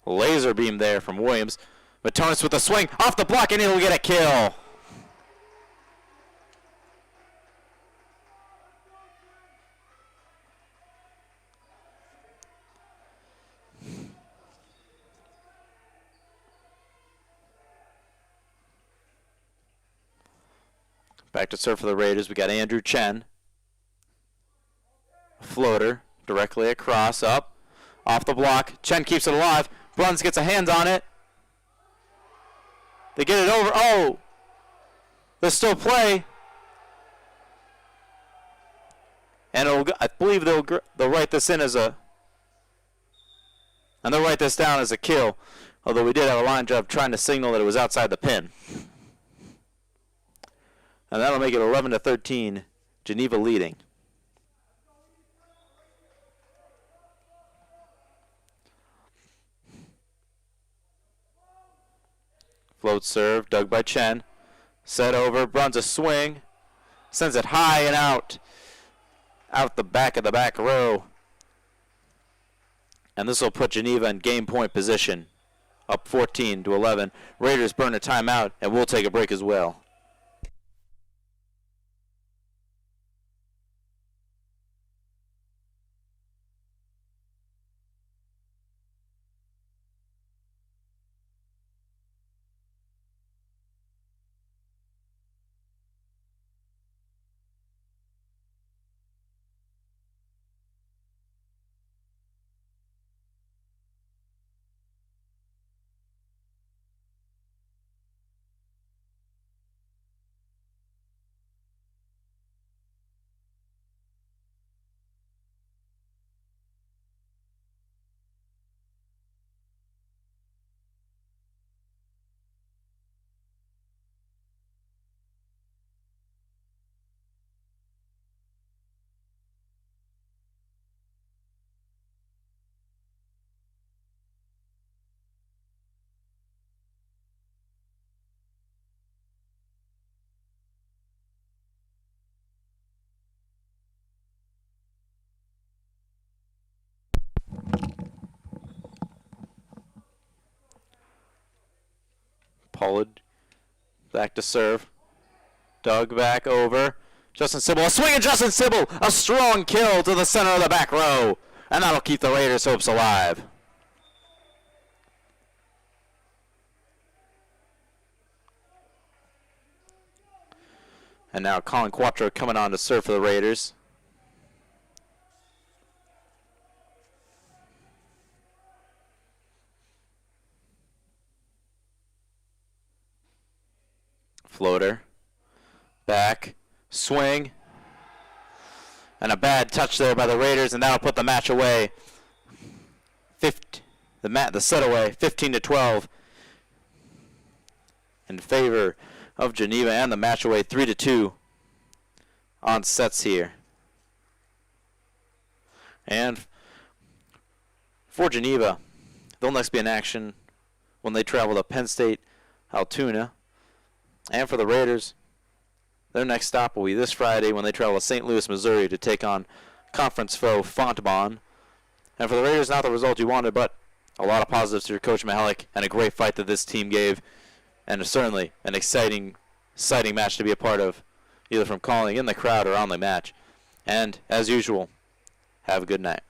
Laser beam there from Williams. Matonis with a swing off the block, and he'll get a kill. Back to serve for the Raiders. We got Andrew Chen. Floater directly across, up, off the block. Chen keeps it alive. Bruns gets a hand on it. They get it over. Oh! There's still play. And I believe they'll write this in as a... And they'll write this down as a kill. Although we did have a line job trying to signal that it was outside the pin. And that'll make it 11-13, Geneva leading. Float serve, dug by Chen. Set over, Bruns a swing. Sends it high and out. Out the back of the back row. And this will put Geneva in game point position. Up 14-11. Raiders burn a timeout, and we'll take a break as well. Pollard back to serve. Dug back over. Justin Sybil, a swing of Justin Sybil, a strong kill to the center of the back row, and that'll keep the Raiders' hopes alive. And now Colin Quattro coming on to serve for the Raiders. Floater. Back. Swing. And a bad touch there by the Raiders, and that'll put the match away. The set away, 15-12. In favor of Geneva, and the match away 3-2 on sets here. And for Geneva, they'll next be in action when they travel to Penn State, Altoona. And for the Raiders, their next stop will be this Friday when they travel to St. Louis, Missouri to take on conference foe Fontbonne. And for the Raiders, not the result you wanted, but a lot of positives to your coach Mihalik and a great fight that this team gave. And certainly an exciting match to be a part of, either from calling in the crowd or on the match. And as usual, have a good night.